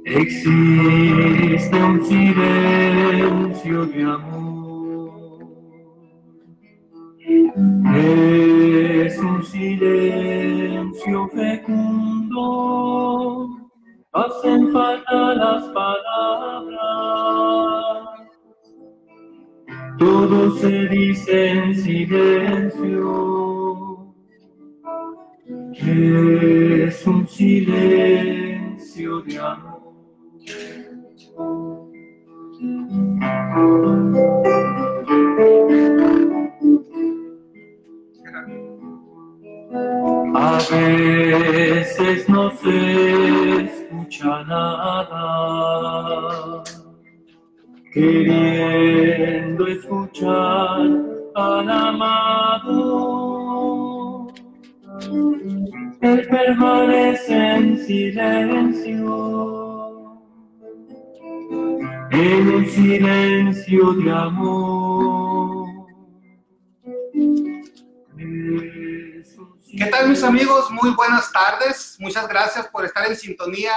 Existe un silencio de amor, es un silencio fecundo, hacen falta las palabras, todo se dice en silencio, es un silencio de amor. A veces no se escucha nada, queriendo escuchar al amado. Él permanece en silencio, en un silencio de amor. ¿Qué tal, mis amigos? Muy buenas tardes. Muchas gracias por estar en sintonía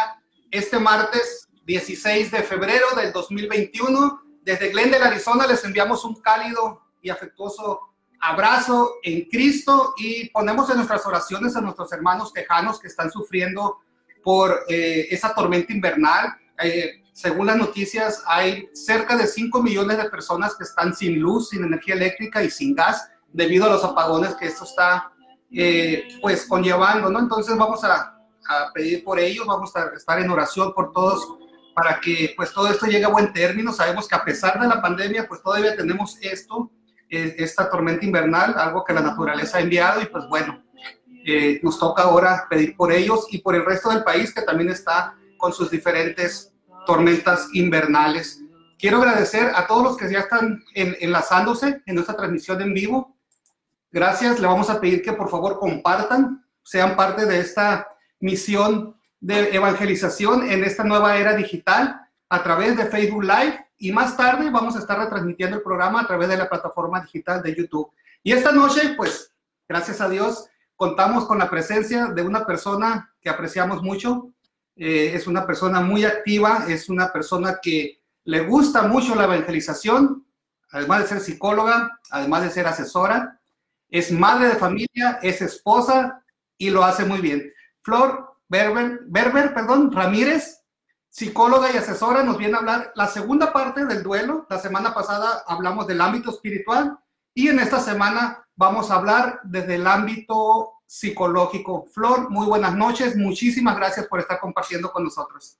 este martes 16 de febrero del 2021. Desde Glendale, Arizona, les enviamos un cálido y afectuoso abrazo en Cristo y ponemos en nuestras oraciones a nuestros hermanos tejanos que están sufriendo por esa tormenta invernal. Según las noticias, hay cerca de 5 millones de personas que están sin luz, sin energía eléctrica y sin gas debido a los apagones que esto está pues conllevando, ¿no? Entonces vamos a pedir por ellos, vamos a estar en oración por todos para que pues todo esto llegue a buen término. Sabemos que a pesar de la pandemia pues todavía tenemos esta tormenta invernal, algo que la naturaleza ha enviado y pues bueno, nos toca ahora pedir por ellos y por el resto del país que también está con sus diferentes tormentas invernales. Quiero agradecer a todos los que ya están enlazándose en nuestra transmisión en vivo. Gracias, le vamos a pedir que por favor compartan, sean parte de esta misión de evangelización en esta nueva era digital a través de Facebook Live y más tarde vamos a estar retransmitiendo el programa a través de la plataforma digital de YouTube. Y esta noche, pues, gracias a Dios, contamos con la presencia de una persona que apreciamos mucho, es una persona muy activa, es una persona que le gusta mucho la evangelización, además de ser psicóloga, además de ser asesora. Es madre de familia, es esposa y lo hace muy bien. Flor Berber, Ramírez, psicóloga y asesora, nos viene a hablar la segunda parte del duelo. La semana pasada hablamos del ámbito espiritual y en esta semana vamos a hablar desde el ámbito psicológico. Flor, muy buenas noches. Muchísimas gracias por estar compartiendo con nosotros.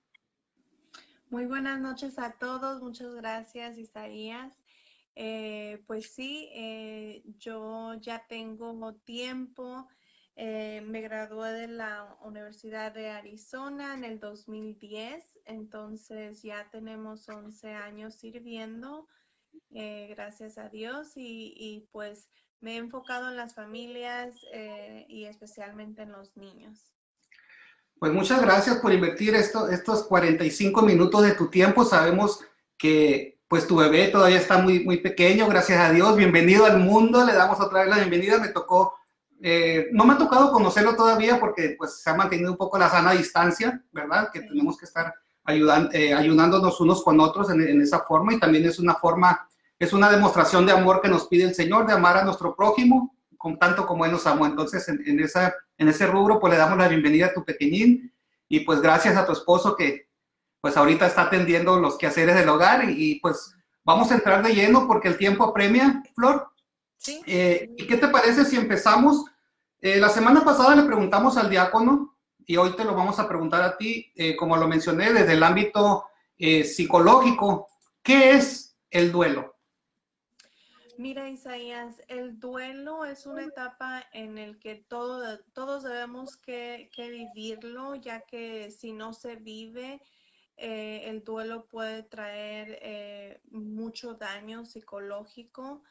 Muy buenas noches a todos. Muchas gracias, Isaías. Pues sí, yo ya tengo tiempo, me gradué de la Universidad de Arizona en el 2010, entonces ya tenemos 11 años sirviendo, gracias a Dios, y pues me he enfocado en las familias y especialmente en los niños. Pues muchas gracias por invertir estos 45 minutos de tu tiempo. Sabemos que pues tu bebé todavía está muy, muy pequeño, gracias a Dios. Bienvenido al mundo, le damos otra vez la bienvenida. No me ha tocado conocerlo todavía porque pues se ha mantenido un poco la sana distancia, ¿verdad? Que tenemos que estar ayudándonos unos con otros en esa forma y también es una demostración de amor que nos pide el Señor, de amar a nuestro prójimo con tanto como Él nos amó. Entonces, en ese rubro, pues le damos la bienvenida a tu pequeñín y pues gracias a tu esposo que pues ahorita está atendiendo los quehaceres del hogar y pues vamos a entrar de lleno porque el tiempo apremia, Flor. Sí. ¿Y qué te parece si empezamos? La semana pasada le preguntamos al diácono y hoy te lo vamos a preguntar a ti, como lo mencioné, desde el ámbito psicológico. ¿Qué es el duelo? Mira, Isaías, el duelo es una etapa en la que todos debemos que vivirlo, ya que si no se vive, el duelo puede traer mucho daño psicológico.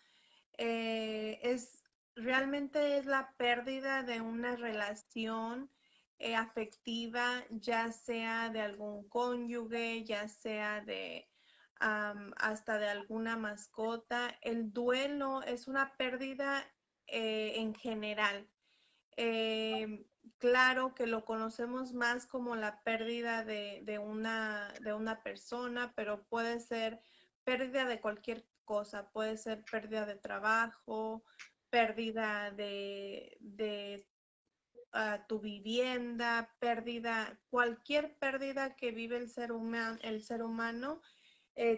Realmente es la pérdida de una relación afectiva, ya sea de algún cónyuge, ya sea de hasta de alguna mascota. El duelo es una pérdida en general. Claro que lo conocemos más como la pérdida de una persona, pero puede ser pérdida de cualquier cosa, puede ser pérdida de trabajo, pérdida de tu vivienda, pérdida, cualquier pérdida que vive el ser humano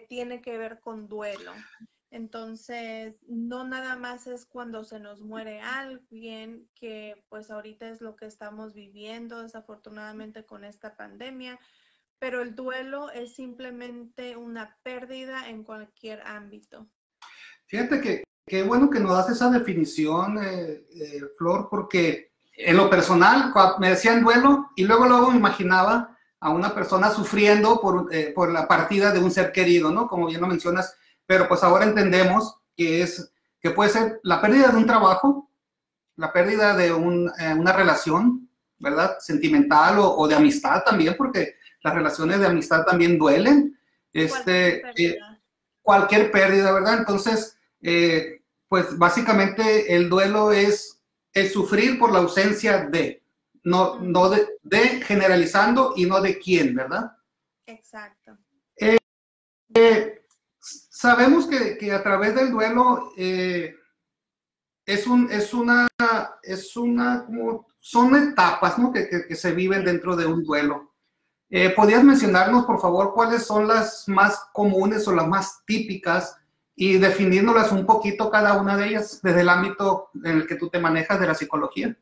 tiene que ver con duelo. Entonces, no nada más es cuando se nos muere alguien, que pues ahorita es lo que estamos viviendo desafortunadamente con esta pandemia, pero el duelo es simplemente una pérdida en cualquier ámbito. Fíjate que qué bueno que nos das esa definición, Flor, porque en lo personal me decían duelo y luego me imaginaba a una persona sufriendo por la partida de un ser querido, ¿no? Como bien lo mencionas, pero pues ahora entendemos que puede ser la pérdida de un trabajo, la pérdida de una relación, ¿verdad? Sentimental o de amistad también, porque las relaciones de amistad también duelen. Cualquier Este, pérdida. cualquier pérdida, ¿verdad? Entonces, pues básicamente el duelo es el sufrir por la ausencia de, no de generalizando y no de quién, ¿verdad? Exacto. Sabemos que a través del duelo son etapas, ¿no? Que se viven dentro de un duelo. ¿Podrías mencionarnos, por favor, cuáles son las más comunes o las más típicas y definiéndolas un poquito cada una de ellas desde el ámbito en el que tú te manejas de la psicología?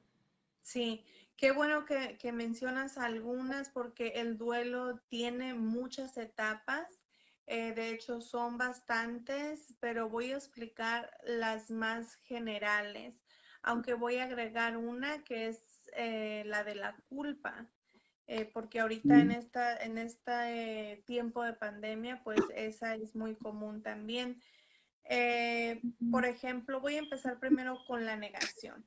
Sí, qué bueno que mencionas algunas porque el duelo tiene muchas etapas. De hecho, son bastantes, pero voy a explicar las más generales, aunque voy a agregar una que es la de la culpa, porque ahorita en este tiempo de pandemia, pues esa es muy común también. Por ejemplo, voy a empezar primero con la negación.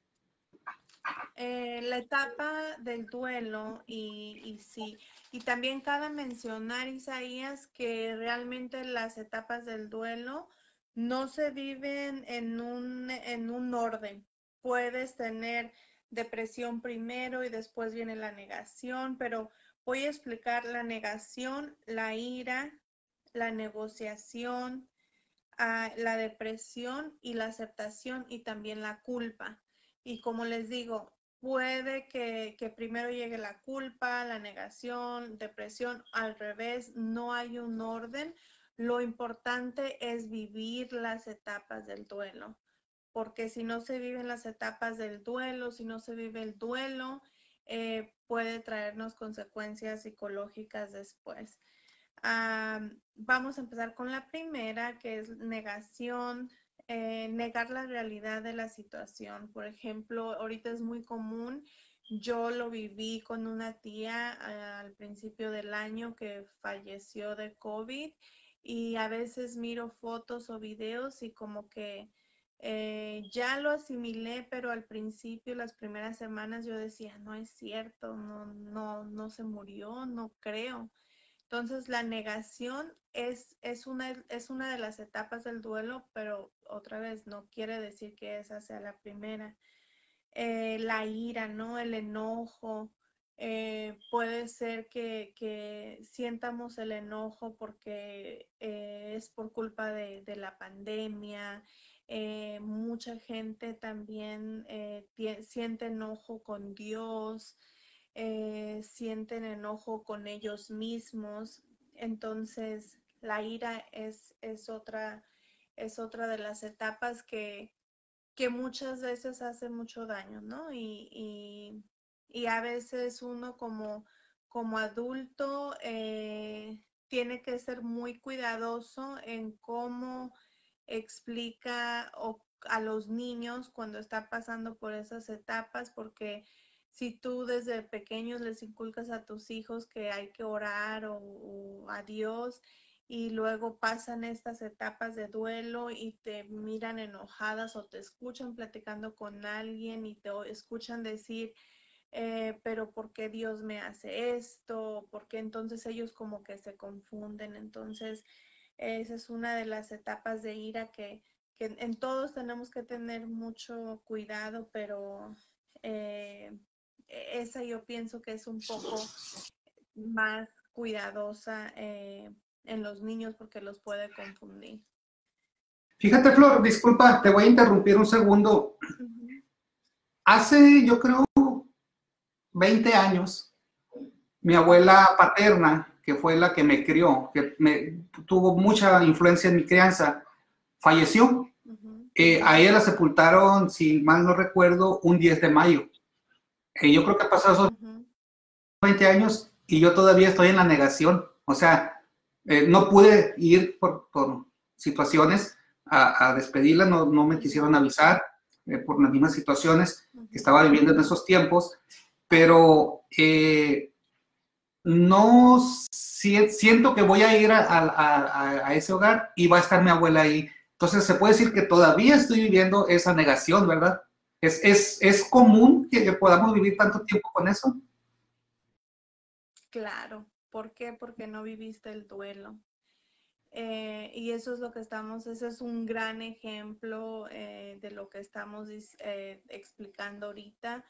La etapa del duelo y sí, y también cabe mencionar, Isaías, que realmente las etapas del duelo no se viven en un orden. Puedes tener depresión primero y después viene la negación, pero voy a explicar la negación, la ira, la negociación, la depresión y la aceptación y también la culpa. Y como les digo, puede que primero llegue la culpa, la negación, depresión, al revés, no hay un orden. Lo importante es vivir las etapas del duelo, porque si no se viven las etapas del duelo, si no se vive el duelo, puede traernos consecuencias psicológicas después. Vamos a empezar con la primera, que es negación, negar la realidad de la situación. Por ejemplo, ahorita es muy común, yo lo viví con una tía al principio del año que falleció de COVID y a veces miro fotos o videos y como que ya lo asimilé, pero al principio, las primeras semanas yo decía, no es cierto, no se murió, no creo. Entonces, la negación es una de las etapas del duelo, pero otra vez no quiere decir que esa sea la primera. La ira, ¿no? El enojo. Puede ser que sientamos el enojo porque es por culpa de la pandemia. Mucha gente también siente enojo con Dios, sienten enojo con ellos mismos. Entonces, la ira es otra de las etapas que muchas veces hace mucho daño, ¿no? Y a veces uno como adulto tiene que ser muy cuidadoso en cómo explica a los niños cuando está pasando por esas etapas, porque si tú desde pequeños les inculcas a tus hijos que hay que orar o a Dios, y luego pasan estas etapas de duelo y te miran enojadas o te escuchan platicando con alguien y te escuchan decir, pero ¿por qué Dios me hace esto? ¿Por qué entonces ellos como que se confunden? Entonces, Esa es una de las etapas de ira que en todos tenemos que tener mucho cuidado, pero esa yo pienso que es un poco más cuidadosa en los niños porque los puede confundir. Fíjate, Flor, disculpa, te voy a interrumpir un segundo. Hace, yo creo, 20 años, mi abuela paterna, que fue la que me crió, que tuvo mucha influencia en mi crianza, falleció. A ella la sepultaron, si mal no recuerdo, un 10 de mayo. Yo creo que pasaron esos 20 años y yo todavía estoy en la negación. O sea, no pude ir por situaciones a despedirla, no me quisieron avisar por las mismas situaciones que estaba viviendo en esos tiempos, pero no siento que voy a ir a ese hogar y va a estar mi abuela ahí. Entonces se puede decir que todavía estoy viviendo esa negación, ¿verdad? ¿Es común que podamos vivir tanto tiempo con eso? Claro. ¿Por qué? Porque no viviste el duelo. Y eso es lo que ese es un gran ejemplo de lo que estamos explicando ahorita.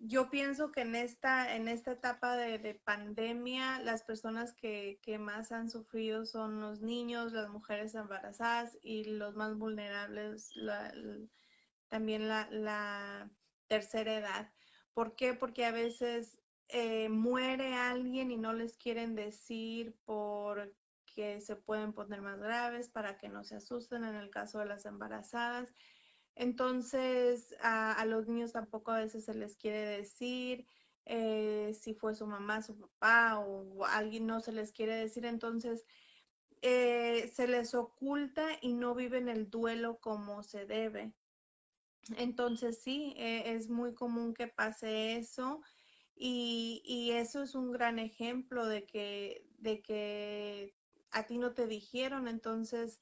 Yo pienso que en esta etapa de pandemia, las personas que más han sufrido son los niños, las mujeres embarazadas y los más vulnerables, también la tercera edad. ¿Por qué? Porque a veces muere alguien y no les quieren decir porque se pueden poner más graves para que no se asusten en el caso de las embarazadas. Entonces, a los niños tampoco a veces se les quiere decir si fue su mamá, su papá o alguien no se les quiere decir. Entonces, se les oculta y no viven el duelo como se debe. Entonces, sí, es muy común que pase eso y eso es un gran ejemplo de que a ti no te dijeron, entonces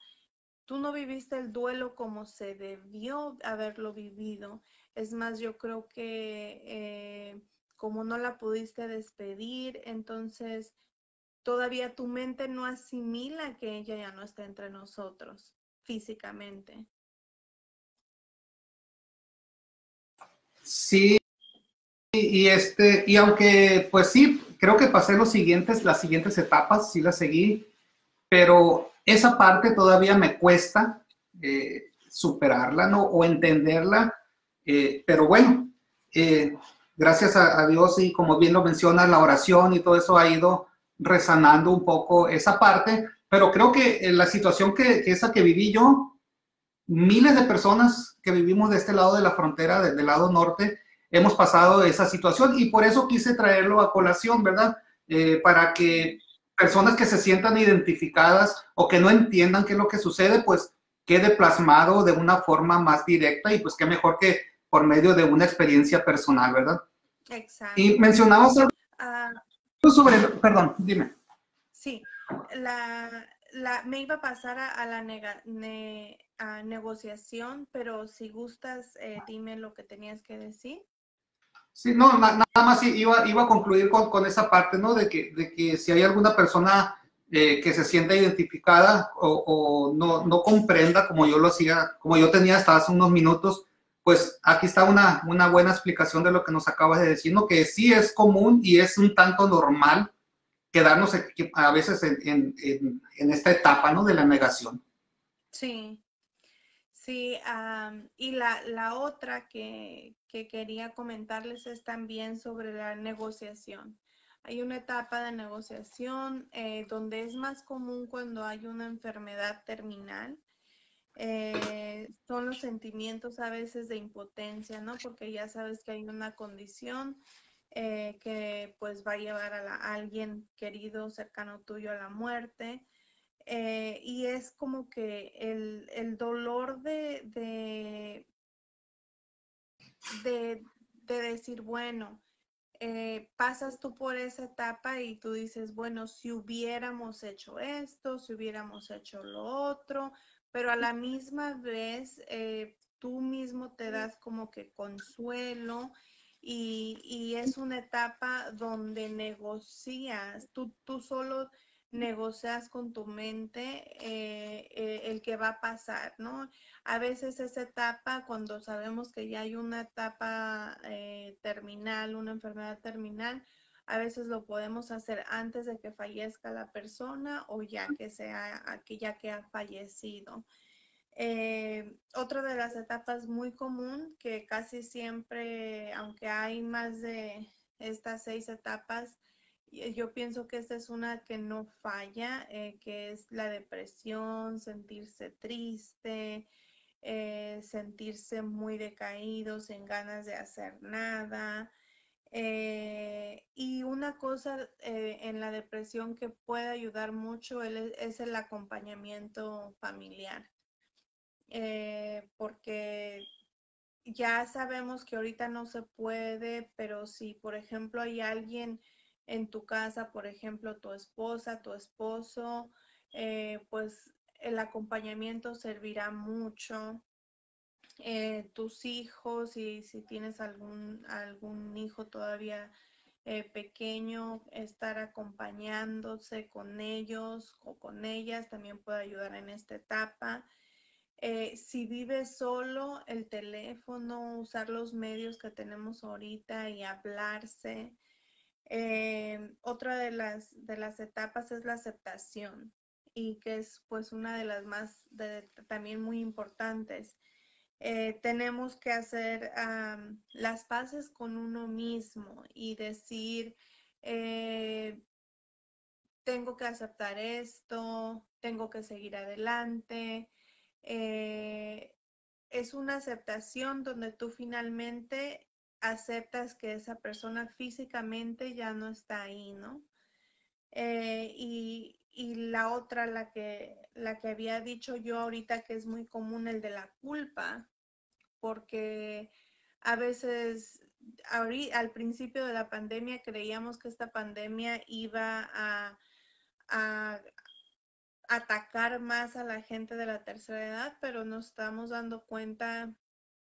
tú no viviste el duelo como se debió haberlo vivido. Es más, yo creo que como no la pudiste despedir, entonces todavía tu mente no asimila que ella ya no está entre nosotros físicamente. Sí, y aunque, pues sí, creo que pasé las siguientes etapas, sí las seguí, pero esa parte todavía me cuesta superarla, ¿no? O entenderla, pero bueno, gracias a Dios y como bien lo menciona, la oración y todo eso ha ido resanando un poco esa parte, pero creo que la situación que esa que viví yo, miles de personas que vivimos de este lado de la frontera, del lado norte, hemos pasado esa situación y por eso quise traerlo a colación, ¿verdad? Para que personas que se sientan identificadas o que no entiendan qué es lo que sucede, pues quede plasmado de una forma más directa y pues qué mejor que por medio de una experiencia personal, ¿verdad? Exacto. Y mencionamos algo sobre, perdón, dime. Sí, me iba a pasar a la negociación, pero si gustas, dime lo que tenías que decir. Sí, no, nada más iba a concluir con esa parte, ¿no? De que si hay alguna persona que se sienta identificada o no comprenda como yo lo hacía, como yo tenía hasta hace unos minutos, pues aquí está una buena explicación de lo que nos acabas de decir, ¿no? Que sí es común y es un tanto normal quedarnos a veces en esta etapa, ¿no? De la negación. Sí, sí, y la otra que quería comentarles es también sobre la negociación. Hay una etapa de negociación donde es más común cuando hay una enfermedad terminal. Son los sentimientos a veces de impotencia, ¿no? Porque ya sabes que hay una condición que pues va a llevar a alguien querido, cercano tuyo a la muerte. Y es como que el dolor de decir, bueno, pasas tú por esa etapa y tú dices, bueno, si hubiéramos hecho esto, si hubiéramos hecho lo otro, pero a la misma vez tú mismo te das como que consuelo y es una etapa donde negocias, tú solo negocias con tu mente el que va a pasar, ¿no? A veces esa etapa, cuando sabemos que ya hay una etapa terminal, una enfermedad terminal, a veces lo podemos hacer antes de que fallezca la persona o ya que ha fallecido. Otra de las etapas muy común que casi siempre, aunque hay más de estas 6 etapas, yo pienso que esta es una que no falla, que es la depresión, sentirse triste, sentirse muy decaído, sin ganas de hacer nada. Y una cosa en la depresión que puede ayudar mucho es el acompañamiento familiar. Porque ya sabemos que ahorita no se puede, pero si por ejemplo hay alguien en tu casa, por ejemplo tu esposa, tu esposo, pues el acompañamiento servirá mucho. Tus hijos, y si tienes algún hijo todavía pequeño, estar acompañándose con ellos o con ellas también puede ayudar en esta etapa. Si vives solo, el teléfono, usar los medios que tenemos ahorita y hablarse. Otra de las etapas es la aceptación, y que es pues una de las más también muy importantes. Tenemos que hacer las paces con uno mismo y decir, tengo que aceptar esto, tengo que seguir adelante. Es una aceptación donde tú finalmente aceptas que esa persona físicamente ya no está ahí, ¿no? Y la otra, la que había dicho yo ahorita, que es muy común, el de la culpa, porque a veces al principio de la pandemia creíamos que esta pandemia iba a atacar más a la gente de la tercera edad, pero nos estamos dando cuenta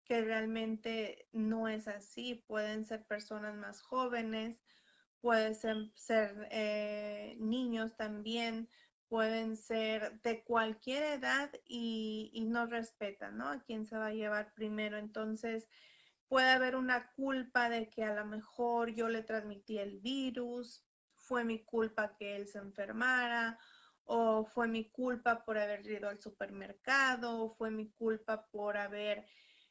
que realmente no es así. Pueden ser personas más jóvenes, pueden ser niños también, pueden ser de cualquier edad y no respetan, ¿no? A quién se va a llevar primero. Entonces, puede haber una culpa de que a lo mejor yo le transmití el virus, fue mi culpa que él se enfermara, o fue mi culpa por haber ido al supermercado, o fue mi culpa por haber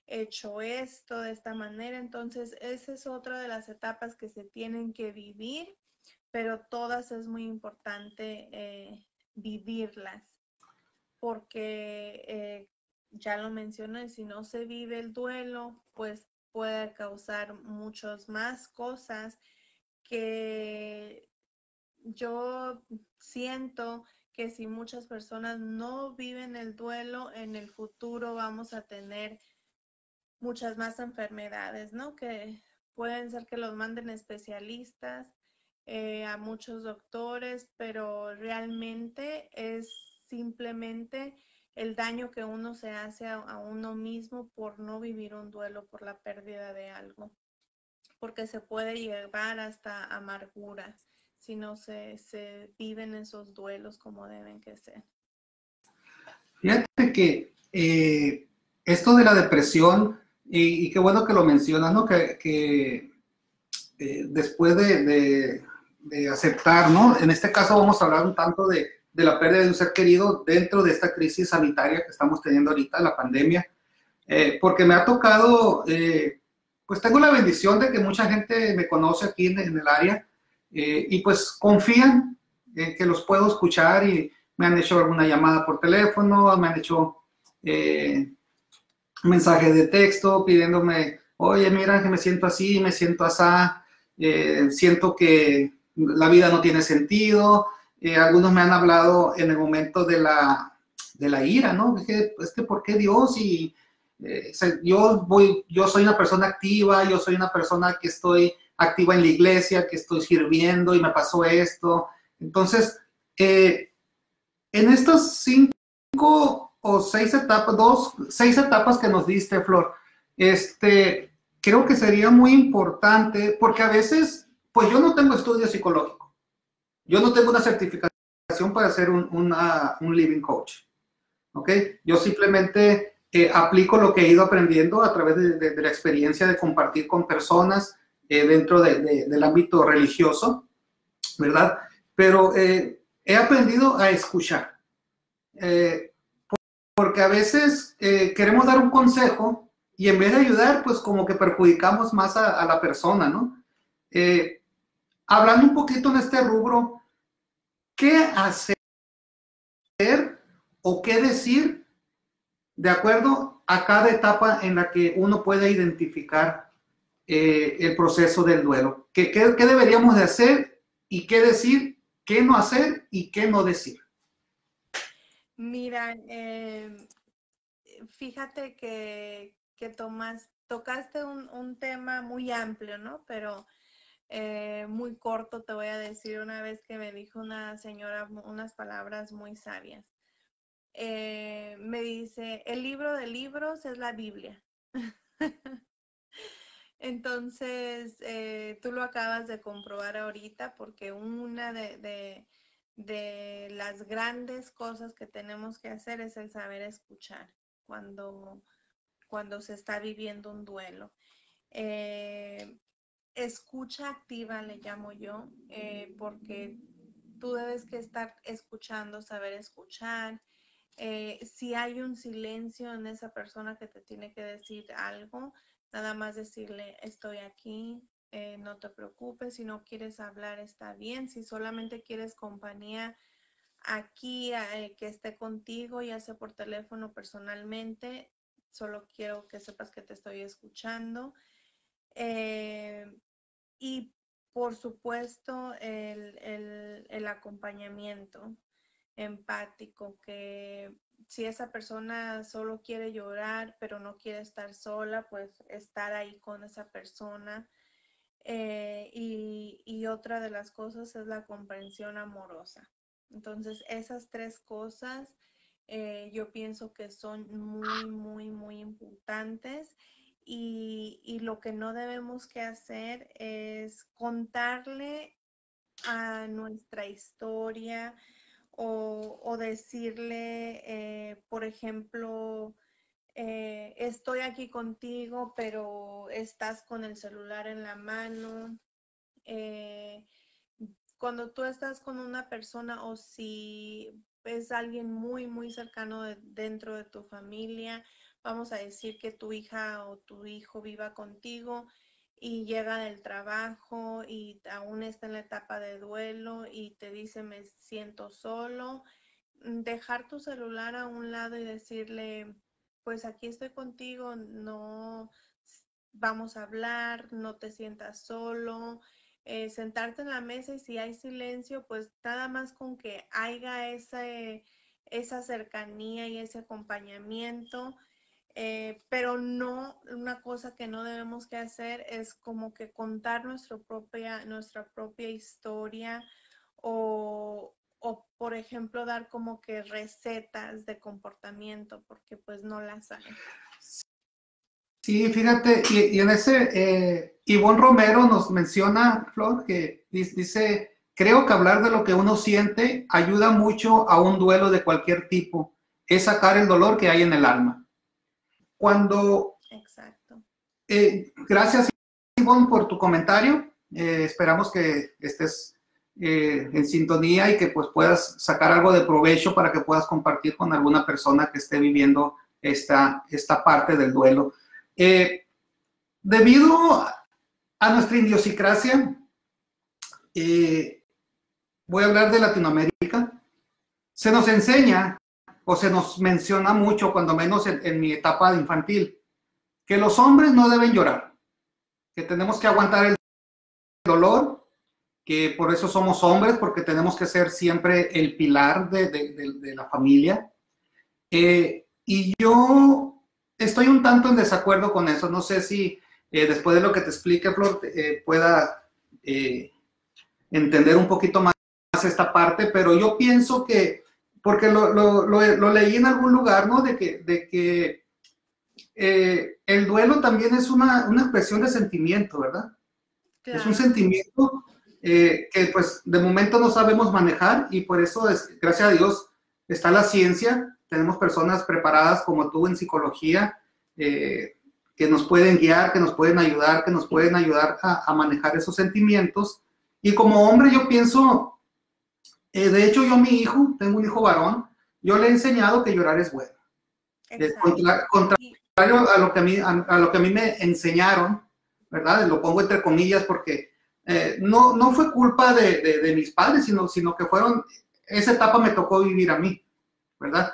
hecho esto de esta manera. Entonces, esa es otra de las etapas que se tienen que vivir, pero todas es muy importante vivirlas, porque ya lo mencioné, si no se vive el duelo, pues puede causar muchas más cosas que yo siento que si muchas personas no viven el duelo, en el futuro vamos a tener muchas más enfermedades, ¿no? Que pueden ser que los manden especialistas, a muchos doctores, pero realmente es simplemente el daño que uno se hace a uno mismo por no vivir un duelo por la pérdida de algo, porque se puede llevar hasta amargura si no se viven esos duelos como deben que ser. Fíjate que esto de la depresión, y qué bueno que lo mencionas, ¿no? Que después de aceptar, ¿no? En este caso vamos a hablar un tanto de la pérdida de un ser querido dentro de esta crisis sanitaria que estamos teniendo ahorita, la pandemia, porque me ha tocado, pues tengo la bendición de que mucha gente me conoce aquí en el área, y pues confían en que los puedo escuchar, y me han hecho alguna llamada por teléfono, me han hecho mensajes de texto pidiéndome, oye, mira que me siento así, me siento asá, siento que la vida no tiene sentido. Algunos me han hablado en el momento de la ira, ¿no? Es que ¿por qué Dios? Y yo soy una persona activa, yo soy una persona que estoy activa en la iglesia, que estoy sirviendo y me pasó esto. Entonces, en estas 5 o 6 etapas, 6 etapas que nos diste, Flor, creo que sería muy importante, porque a veces, pues yo no tengo estudio psicológico, yo no tengo una certificación para ser un living coach. ¿Ok? Yo simplemente aplico lo que he ido aprendiendo a través de la experiencia de compartir con personas dentro del ámbito religioso, ¿verdad? Pero he aprendido a escuchar. Porque a veces queremos dar un consejo y en vez de ayudar, pues como que perjudicamos más a la persona, ¿no? Hablando un poquito en este rubro, ¿qué hacer o qué decir de acuerdo a cada etapa en la que uno puede identificar el proceso del duelo? ¿Qué deberíamos de hacer y qué decir, qué no hacer y qué no decir? Mira, fíjate que tocaste un tema muy amplio, ¿no? Pero muy corto te voy a decir una vez que me dijo una señora unas palabras muy sabias. Me dice, el libro de libros es la Biblia. Entonces, tú lo acabas de comprobar ahorita porque una de las grandes cosas que tenemos que hacer es el saber escuchar cuando se está viviendo un duelo. Escucha activa le llamo yo, porque tú debes que estar escuchando, saber escuchar. Si hay un silencio en esa persona que te tiene que decir algo, nada más decirle, estoy aquí, no te preocupes, si no quieres hablar está bien, si solamente quieres compañía aquí, que esté contigo, ya sea por teléfono personalmente, solo quiero que sepas que te estoy escuchando. Y por supuesto el acompañamiento empático, que si esa persona solo quiere llorar pero no quiere estar sola, pues estar ahí con esa persona. Y otra de las cosas es la comprensión amorosa. Entonces esas tres cosas yo pienso que son muy, muy, muy importantes. Y lo que no debemos que hacer es contarle a nuestra historia o decirle, por ejemplo, estoy aquí contigo, pero estás con el celular en la mano. Eh, Cuando tú estás con una persona o si es alguien muy, muy cercano dentro de tu familia, vamos a decir que tu hija o tu hijo viva contigo y llega del trabajo y aún está en la etapa de duelo y te dice me siento solo, dejar tu celular a un lado y decirle, pues aquí estoy contigo, no vamos a hablar, no te sientas solo. Sentarte en la mesa y si hay silencio, pues nada más con que haya esa cercanía y ese acompañamiento. Pero no, una cosa que no debemos que hacer es como que contar nuestra propia historia o, por ejemplo, dar como que recetas de comportamiento, porque pues no las hay. Sí, fíjate, y en ese, Ivonne Romero nos menciona, Flor, que dice, creo que hablar de lo que uno siente ayuda mucho a un duelo de cualquier tipo, es sacar el dolor que hay en el alma. Exacto. Gracias, Ivonne, por tu comentario. Esperamos que estés en sintonía y que pues puedas sacar algo de provecho para que puedas compartir con alguna persona que esté viviendo esta parte del duelo. Debido a nuestra idiosincrasia, voy a hablar de Latinoamérica, se nos enseña o se nos menciona mucho, cuando menos en mi etapa infantil, que los hombres no deben llorar, que tenemos que aguantar el dolor, que por eso somos hombres, porque tenemos que ser siempre el pilar de la familia. Y yo estoy un tanto en desacuerdo con eso. No sé si después de lo que te explique, Flor, pueda entender un poquito más esta parte, pero yo pienso que, porque lo leí en algún lugar, ¿no? De que el duelo también es una expresión de sentimiento, ¿verdad? Claro. Es un sentimiento que pues de momento no sabemos manejar, y por eso, gracias a Dios, está la ciencia. Tenemos personas preparadas como tú en psicología, que nos pueden guiar, que nos pueden ayudar, a manejar esos sentimientos. Y como hombre yo pienso, de hecho yo a mi hijo, tengo un hijo varón, yo le he enseñado que llorar es bueno. Contrario a lo que a mí me enseñaron, ¿verdad? Lo pongo entre comillas porque no fue culpa de mis padres, sino que esa etapa me tocó vivir a mí, ¿verdad?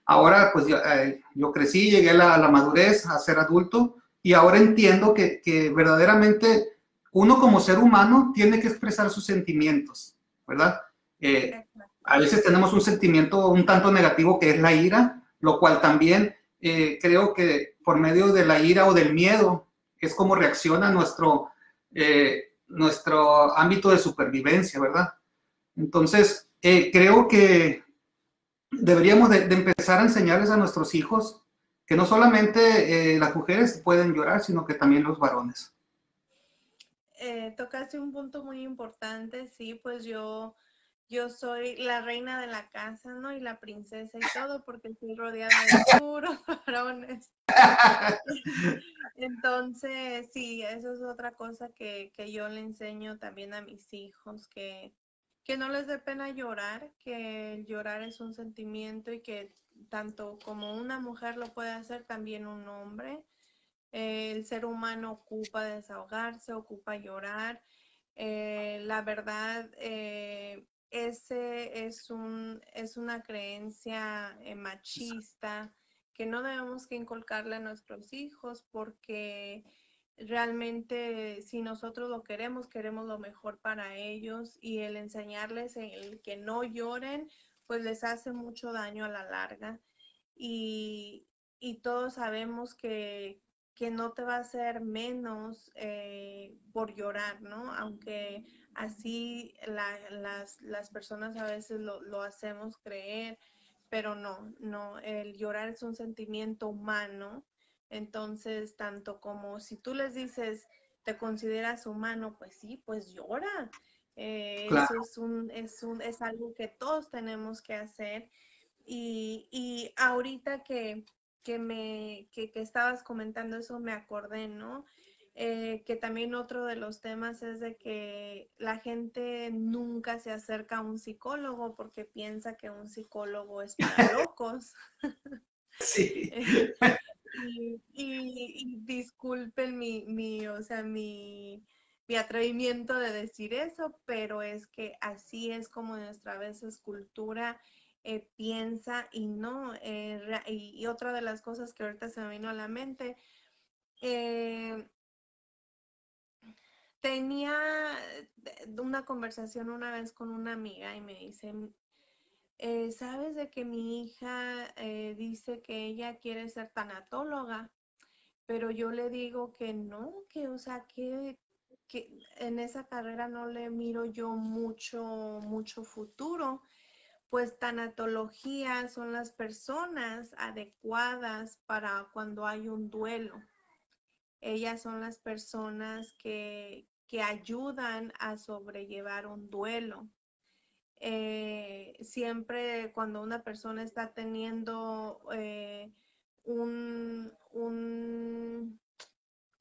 Ahora pues yo crecí, llegué a la madurez, a ser adulto, y ahora entiendo que verdaderamente uno como ser humano tiene que expresar sus sentimientos, ¿verdad? A veces tenemos un sentimiento un tanto negativo, que es la ira, lo cual también creo que por medio de la ira o del miedo es como reacciona nuestro ámbito de supervivencia, ¿verdad? Entonces, creo que deberíamos de empezar a enseñarles a nuestros hijos que no solamente las mujeres pueden llorar, sino que también los varones. Tocaste un punto muy importante, sí, pues yo soy la reina de la casa, ¿no? Y la princesa y todo, porque estoy rodeada de puros varones. Entonces, sí, eso es otra cosa que yo le enseño también a mis hijos, que no les dé pena llorar, que el llorar es un sentimiento y que tanto como una mujer lo puede hacer, también un hombre. El ser humano ocupa desahogarse, ocupa llorar. La verdad, ese es una creencia machista que no debemos que inculcarle a nuestros hijos, porque realmente si nosotros lo queremos lo mejor para ellos, y el enseñarles el que no lloren, pues les hace mucho daño a la larga. Y todos sabemos que no te va a hacer menos por llorar, ¿no? Aunque así las personas a veces lo hacemos creer, pero no, el llorar es un sentimiento humano. Entonces, tanto como si tú les dices, te consideras humano, pues sí, pues llora. Claro. Eso es algo que todos tenemos que hacer. Y ahorita que estabas comentando eso, me acordé, ¿no? Que también otro de los temas es de que la gente nunca se acerca a un psicólogo porque piensa que un psicólogo es para locos. Sí. Y disculpen o sea, mi atrevimiento de decir eso, pero es que así es como nuestra a veces cultura piensa, y no. Y otra de las cosas que ahorita se me vino a la mente, tenía una conversación una vez con una amiga y me dice, ¿sabes de que mi hija dice que ella quiere ser tanatóloga? Pero yo le digo que no, que o sea, que en esa carrera no le miro yo mucho futuro. Pues tanatología son las personas adecuadas para cuando hay un duelo. Ellas son las personas que ayudan a sobrellevar un duelo. Siempre cuando una persona está teniendo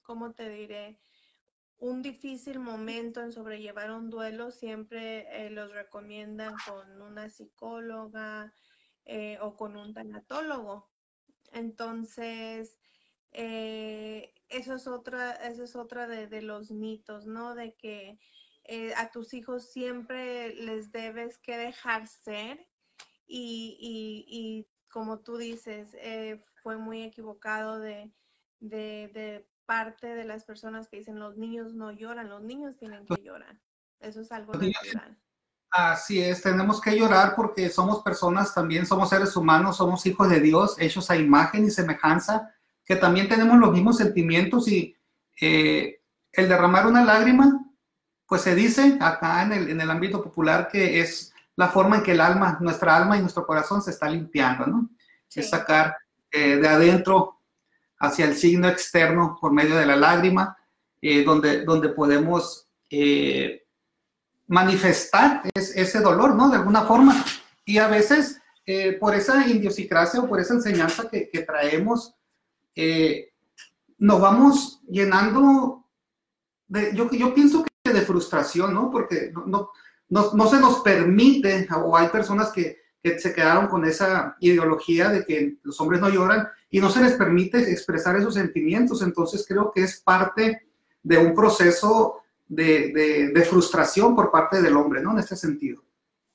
¿cómo te diré? Un difícil momento en sobrellevar un duelo, siempre los recomiendan con una psicóloga o con un tanatólogo. Entonces, eso es otra de los mitos, ¿no? De que a tus hijos siempre les debes que dejar ser, y como tú dices, fue muy equivocado de parte de las personas que dicen los niños no lloran, los niños tienen que llorar. Eso es algo natural. Así es, tenemos que llorar porque somos personas también, somos seres humanos, somos hijos de Dios, hechos a imagen y semejanza, que también tenemos los mismos sentimientos, y el derramar una lágrima, pues se dice acá en el ámbito popular que es la forma en que nuestra alma y nuestro corazón se está limpiando, ¿no? Sí. Es sacar de adentro hacia el signo externo por medio de la lágrima, donde podemos manifestar ese dolor, ¿no? De alguna forma. Y a veces, por esa idiosincrasia o por esa enseñanza que traemos, nos vamos llenando yo pienso que de frustración, ¿no? Porque no se nos permite, o hay personas que se quedaron con esa ideología de que los hombres no lloran y no se les permite expresar esos sentimientos. Entonces creo que es parte de un proceso de frustración por parte del hombre, ¿no? En este sentido.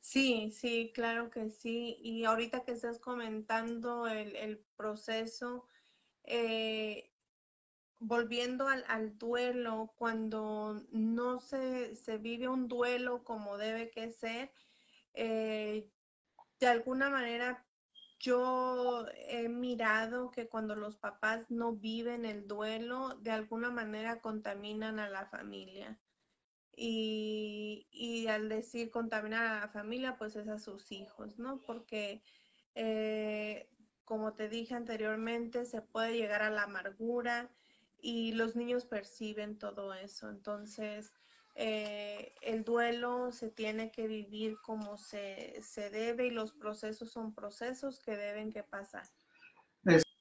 Sí, sí, claro que sí. Y ahorita que estás comentando el proceso, volviendo al duelo, cuando no se vive un duelo como debe que ser, de alguna manera yo he mirado que cuando los papás no viven el duelo, de alguna manera contaminan a la familia. Y al decir contaminar a la familia, pues es a sus hijos, ¿no? Porque, como te dije anteriormente, se puede llegar a la amargura y los niños perciben todo eso. Entonces, el duelo se tiene que vivir como se debe y los procesos son procesos que deben que pasar.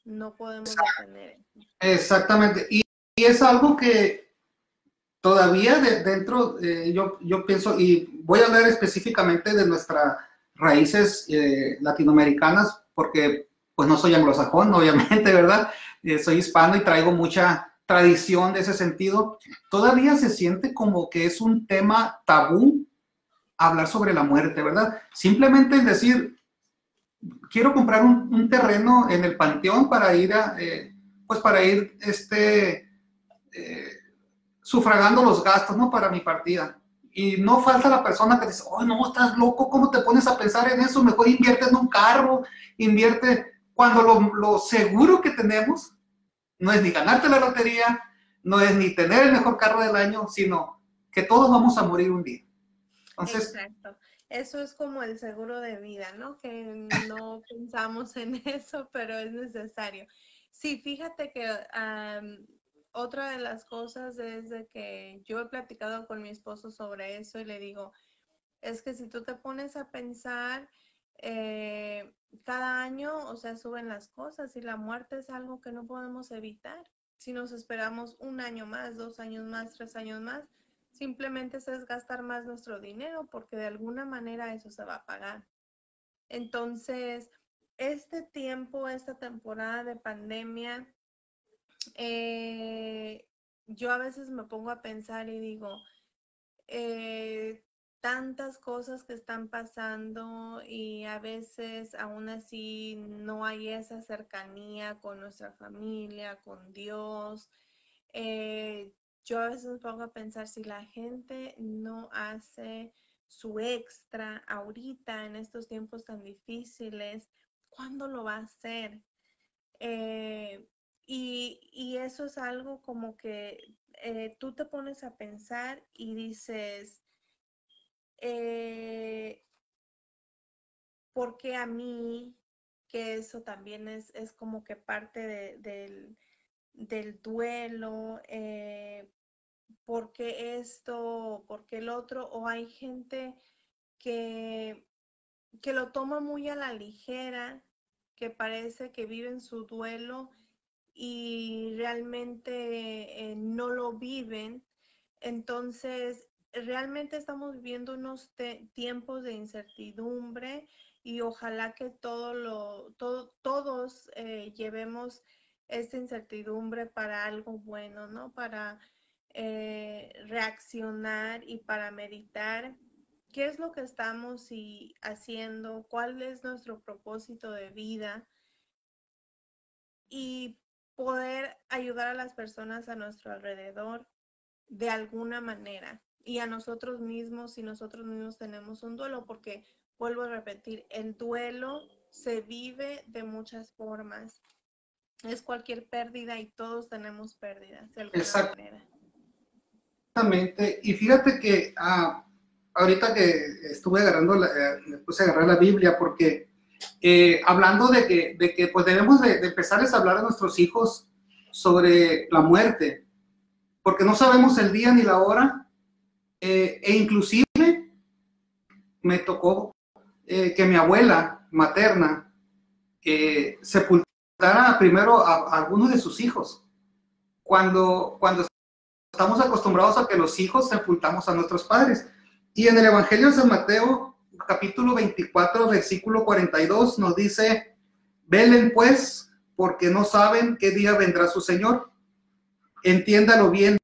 No podemos detener eso. Exactamente. Y es algo que todavía dentro, yo pienso, y voy a hablar específicamente de nuestras raíces latinoamericanas, porque pues no soy anglosajón, obviamente, ¿verdad? Soy hispano y traigo mucha tradición de ese sentido. Todavía se siente como que es un tema tabú hablar sobre la muerte, ¿verdad? Simplemente el decir, quiero comprar un terreno en el panteón para ir pues para ir sufragando los gastos, ¿no? Para mi partida. Y no falta la persona que dice, oh, no, estás loco, ¿cómo te pones a pensar en eso? Mejor invierte en un carro, invierte, cuando lo seguro que tenemos no es ni ganarte la lotería, no es ni tener el mejor carro del año, sino que todos vamos a morir un día. Entonces, exacto. Eso es como el seguro de vida, ¿no? Que no pensamos en eso, pero es necesario. Sí, fíjate que otra de las cosas es de que yo he platicado con mi esposo sobre eso y le digo, es que si tú te pones a pensar, cada año, o sea, suben las cosas y la muerte es algo que no podemos evitar. Si nos esperamos un año más, 2 años más, 3 años más, simplemente es gastar más nuestro dinero porque de alguna manera eso se va a pagar. Entonces, este tiempo, esta temporada de pandemia, yo a veces me pongo a pensar y digo, tantas cosas que están pasando y a veces aún así no hay esa cercanía con nuestra familia, con Dios. Yo a veces me pongo a pensar si la gente no hace su extra ahorita en estos tiempos tan difíciles, ¿cuándo lo va a hacer? Y eso es algo como que tú te pones a pensar y dices, ¿por qué a mí? Que eso también es como que parte del duelo, ¿por qué esto? ¿Por qué el otro? O hay gente que, que lo toma muy a la ligera, que parece que viven su duelo y realmente no lo viven. Entonces, realmente estamos viviendo unos tiempos de incertidumbre y ojalá que todos llevemos esta incertidumbre para algo bueno, ¿no? Para reaccionar y para meditar qué es lo que estamos haciendo, cuál es nuestro propósito de vida y poder ayudar a las personas a nuestro alrededor de alguna manera y a nosotros mismos si nosotros mismos tenemos un duelo, porque vuelvo a repetir, el duelo se vive de muchas formas. Es cualquier pérdida y todos tenemos pérdidas de alguna manera. exactamente. Y fíjate que ahorita que estuve me puse a agarrar la Biblia porque hablando de que pues debemos de empezarles a hablar a nuestros hijos sobre la muerte, porque no sabemos el día ni la hora, e inclusive me tocó que mi abuela materna sepultara primero a algunos de sus hijos. Cuando estamos acostumbrados a que los hijos sepultamos a nuestros padres. Y en el Evangelio de San Mateo, capítulo 24, versículo 42, nos dice: velen pues, porque no saben qué día vendrá su Señor. Entiéndalo bien,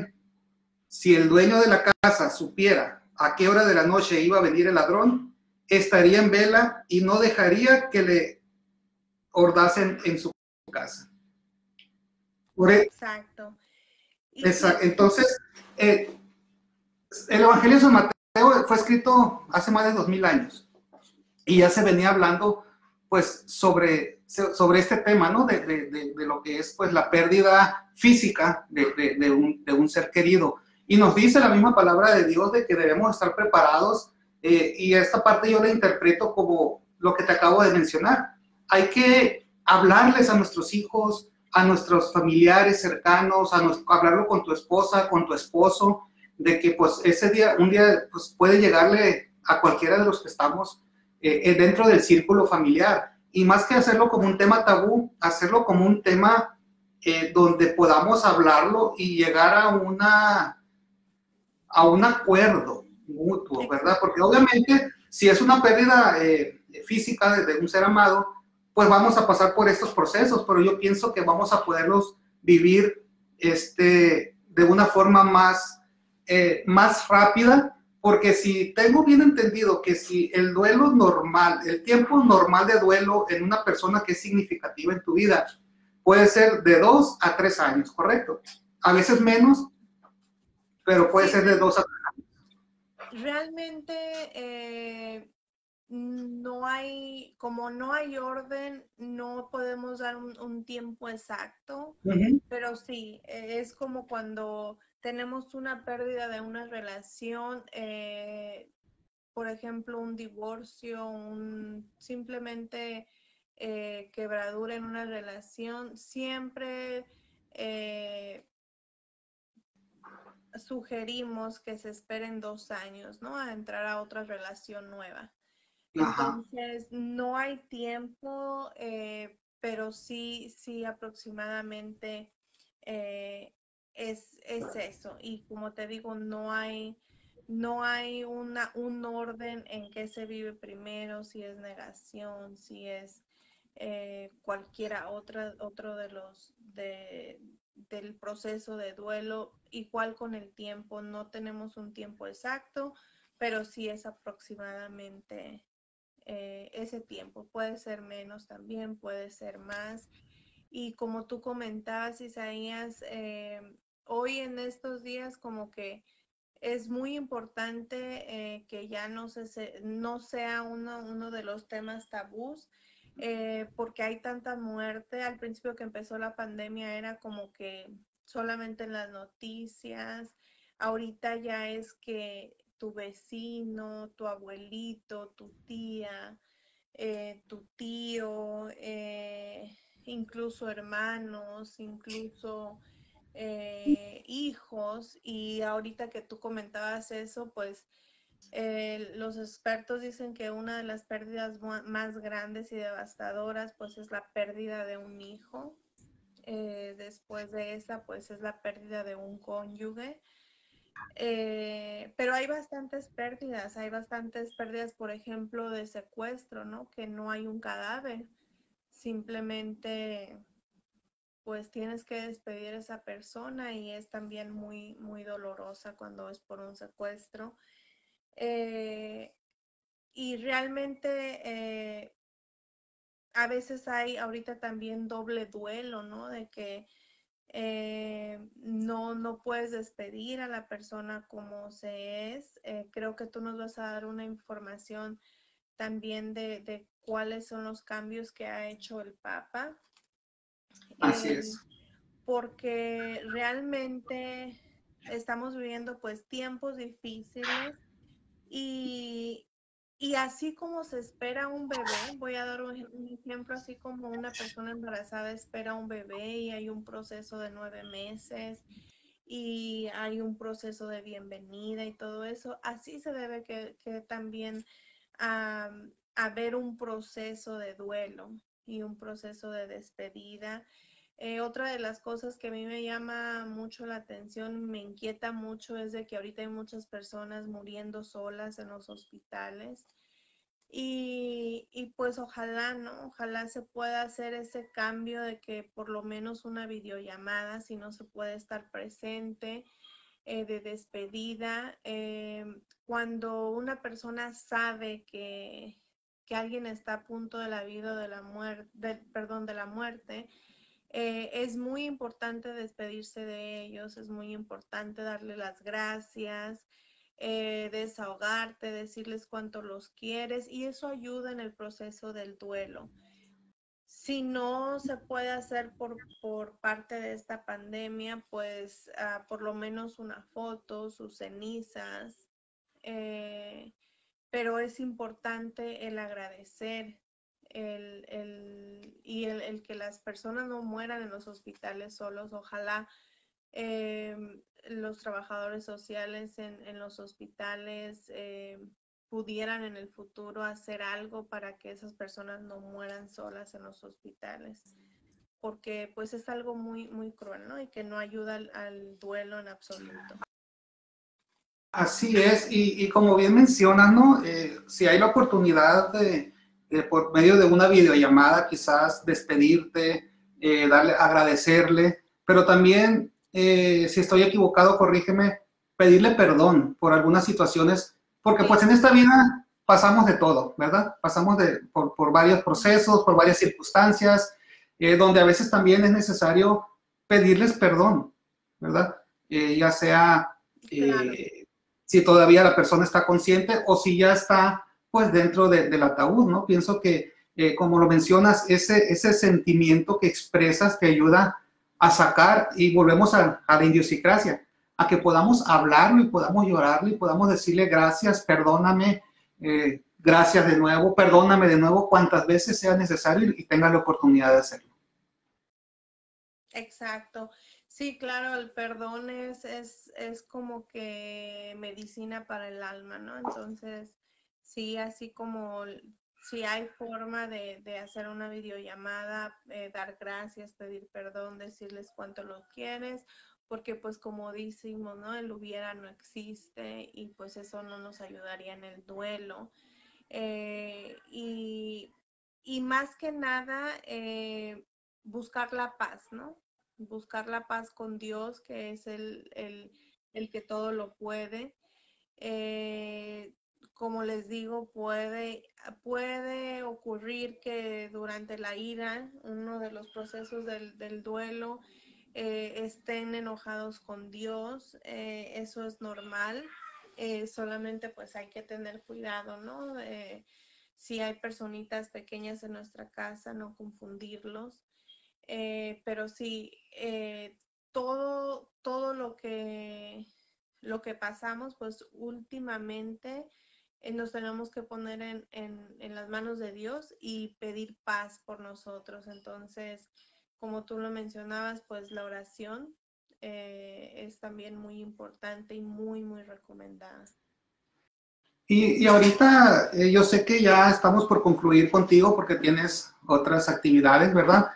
si el dueño de la casa supiera a qué hora de la noche iba a venir el ladrón, estaría en vela y no dejaría que le hordasen en su casa. Exacto. Entonces, el Evangelio de San Mateo fue escrito hace más de 2000 años y ya se venía hablando pues sobre este tema, ¿no? De lo que es pues la pérdida física de un ser querido. Y nos dice la misma palabra de Dios de que debemos estar preparados, y esta parte yo la interpreto como lo que te acabo de mencionar. Hay que hablarles a nuestros hijos, a nuestros familiares cercanos, hablarlo con tu esposa, con tu esposo, de que pues ese día, un día pues puede llegarle a cualquiera de los que estamos dentro del círculo familiar. Y más que hacerlo como un tema tabú, hacerlo como un tema donde podamos hablarlo y llegar a un acuerdo mutuo, ¿verdad? Porque obviamente si es una pérdida física de un ser amado, pues vamos a pasar por estos procesos, pero yo pienso que vamos a poderlos vivir de una forma más rápida, porque si tengo bien entendido que si el duelo normal, el tiempo normal de duelo en una persona que es significativa en tu vida, puede ser de 2 a 3 años, ¿correcto? A veces menos, pero puede ser de 2 a 3 años. Realmente no hay orden, no podemos dar un tiempo exacto, pero sí, es como cuando tenemos una pérdida de una relación, por ejemplo, un divorcio, simplemente quebradura en una relación, siempre sugerimos que se esperen 2 años, ¿no? A entrar a otra relación nueva. Entonces, no hay tiempo, pero sí aproximadamente es eso. Y como te digo, no hay un orden en qué se vive primero, si es negación, si es cualquiera otro del proceso de duelo. Igual con el tiempo, no tenemos un tiempo exacto, pero sí es aproximadamente ese tiempo. Puede ser menos también, puede ser más. Y como tú comentabas, Isaías, hoy en estos días como que es muy importante que ya no sea uno de los temas tabús, porque hay tanta muerte. Al principio que empezó la pandemia era como que solamente en las noticias. Ahorita ya es que tu vecino, tu abuelito, tu tía, tu tío, incluso hermanos, incluso hijos. Y ahorita que tú comentabas eso, pues los expertos dicen que una de las pérdidas más grandes y devastadoras pues es la pérdida de un hijo. Después de esa pues es la pérdida de un cónyuge. Pero hay bastantes pérdidas, por ejemplo, de secuestro, ¿no? Que no hay un cadáver, simplemente pues tienes que despedir a esa persona y es también muy, muy dolorosa cuando es por un secuestro. Y realmente a veces hay ahorita también doble duelo, ¿no? De que no puedes despedir a la persona como se es. Creo que tú nos vas a dar una información también de cuáles son los cambios que ha hecho el Papa. Así es. Porque realmente estamos viviendo pues tiempos difíciles y así como se espera un bebé, voy a dar un ejemplo, así como una persona embarazada espera un bebé y hay un proceso de 9 meses y hay un proceso de bienvenida y todo eso, así se debe que también a ver un proceso de duelo y un proceso de despedida. Otra de las cosas que a mí me llama mucho la atención, me inquieta mucho, es de que ahorita hay muchas personas muriendo solas en los hospitales. Y pues ojalá, ¿no? Ojalá se pueda hacer ese cambio de que por lo menos una videollamada, si no se puede estar presente, de despedida. Cuando una persona sabe que alguien está a punto de la vida o de la muerte, perdón, de la muerte, es muy importante despedirse de ellos, es muy importante darle las gracias, desahogarte, decirles cuánto los quieres, y eso ayuda en el proceso del duelo. Si no se puede hacer por parte de esta pandemia, pues por lo menos una foto, sus cenizas, eh, pero es importante el agradecer el que las personas no mueran en los hospitales solos. Ojalá los trabajadores sociales en los hospitales pudieran en el futuro hacer algo para que esas personas no mueran solas en los hospitales, porque pues es algo muy, muy cruel, ¿no? Y que no ayuda al duelo en absoluto. Así es, y como bien mencionas, ¿no? Si hay la oportunidad por medio de una videollamada, quizás despedirte, agradecerle, pero también, si estoy equivocado, corrígeme, pedirle perdón por algunas situaciones, porque pues en esta vida pasamos de todo, ¿verdad? Pasamos por varios procesos, por varias circunstancias, donde a veces también es necesario pedirles perdón, ¿verdad? Ya sea... Claro. Si todavía la persona está consciente o si ya está pues dentro del ataúd, ¿no? Pienso que, como lo mencionas, ese sentimiento que expresas te ayuda a sacar, y volvemos a la idiosincrasia, a que podamos hablarlo y podamos llorarlo y podamos decirle gracias, perdóname, gracias de nuevo, perdóname de nuevo, cuantas veces sea necesario y tenga la oportunidad de hacerlo. Exacto. Sí, claro, el perdón es como que medicina para el alma, ¿no? Entonces, sí, así como si hay forma de hacer una videollamada, dar gracias, pedir perdón, decirles cuánto lo quieres, porque pues como decimos, ¿no? El hubiera no existe y pues eso no nos ayudaría en el duelo. Y más que nada, buscar la paz, ¿no? Buscar la paz con Dios, que es el que todo lo puede. Como les digo, puede ocurrir que durante la ira, uno de los procesos del duelo, estén enojados con Dios. Eso es normal. Solamente pues hay que tener cuidado, ¿no? Si hay personitas pequeñas en nuestra casa, no confundirlos. Pero sí, todo lo que pasamos, pues últimamente nos tenemos que poner en las manos de Dios y pedir paz por nosotros. Entonces, como tú lo mencionabas, pues la oración es también muy importante y muy, muy recomendada. Y ahorita yo sé que ya estamos por concluir contigo porque tienes otras actividades, ¿verdad?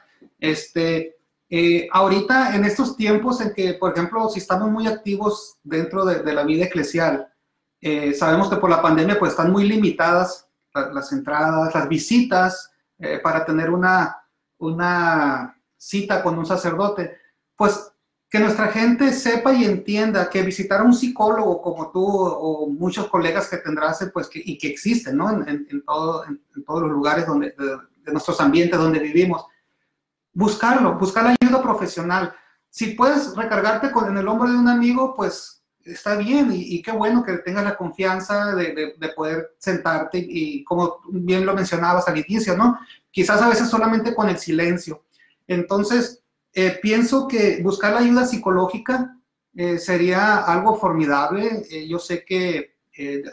Ahorita en estos tiempos en que, por ejemplo, si estamos muy activos dentro de la vida eclesial, sabemos que por la pandemia pues están muy limitadas las entradas, las visitas para tener una cita con un sacerdote. Pues que nuestra gente sepa y entienda que visitar a un psicólogo como tú o muchos colegas que tendrás, pues, y que existen, ¿no? En todos los lugares de nuestros ambientes donde vivimos. Buscar la ayuda profesional. Si puedes recargarte en el hombro de un amigo, pues está bien, y qué bueno que tengas la confianza de poder sentarte y como bien lo mencionabas al inicio, ¿no? Quizás a veces solamente con el silencio. Entonces, pienso que buscar la ayuda psicológica sería algo formidable. Yo sé que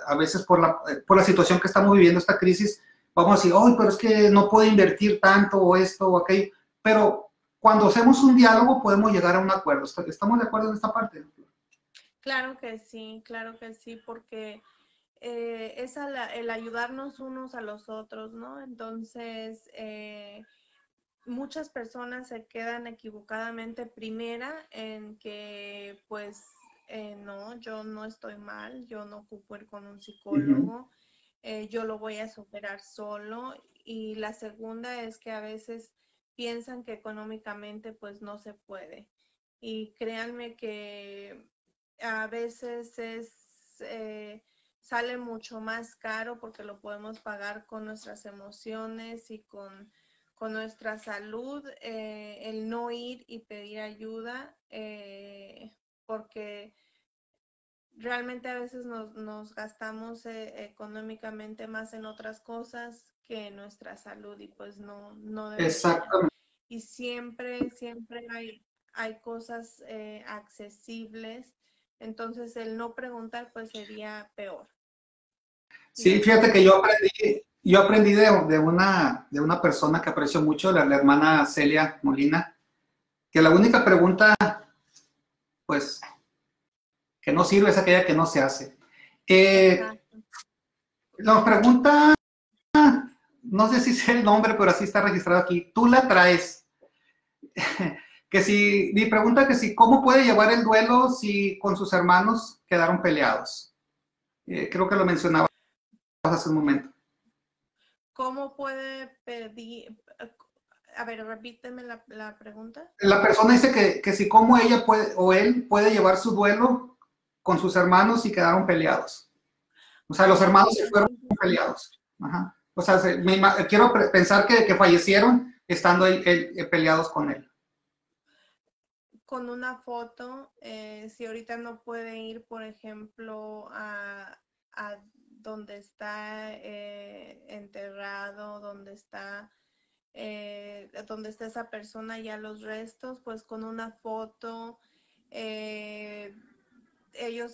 a veces por la situación que estamos viviendo, esta crisis, vamos a decir, oh, pero es que no puedo invertir tanto o esto o aquello. Pero cuando hacemos un diálogo podemos llegar a un acuerdo. ¿Estamos de acuerdo en esta parte? Claro que sí, porque es el ayudarnos unos a los otros, ¿no? Entonces, muchas personas se quedan equivocadamente primera en que, pues, no, yo no estoy mal, yo no ocupo ir con un psicólogo, yo lo voy a superar solo. Y la segunda es que a veces piensan que económicamente, pues, no se puede. Y créanme que a veces sale mucho más caro porque lo podemos pagar con nuestras emociones y con nuestra salud, el no ir y pedir ayuda, porque realmente a veces nos gastamos económicamente más en otras cosas que en nuestra salud, y pues no debería. Exactamente. Y siempre hay cosas accesibles, entonces el no preguntar pues sería peor. Sí, fíjate que yo aprendí de una persona que aprecio mucho, la hermana Celia Molina, que la única pregunta, pues, que no sirve es aquella que no se hace. Exacto. La pregunta, no sé si sé el nombre, pero así está registrado aquí. Tú la traes. Que si, mi pregunta que si, ¿cómo puede llevar el duelo si con sus hermanos quedaron peleados? Creo que lo mencionabas hace un momento. ¿Cómo puede pedir? A ver, repíteme la pregunta. La persona dice que si cómo ella puede o él puede llevar su duelo con sus hermanos y quedaron peleados. O sea, los hermanos se fueron peleados. Ajá. O sea, quiero pensar que fallecieron estando ahí, peleados con él. Con una foto, si ahorita no puede ir, por ejemplo, a donde está enterrado, donde está esa persona, ya los restos, pues con una foto, ellos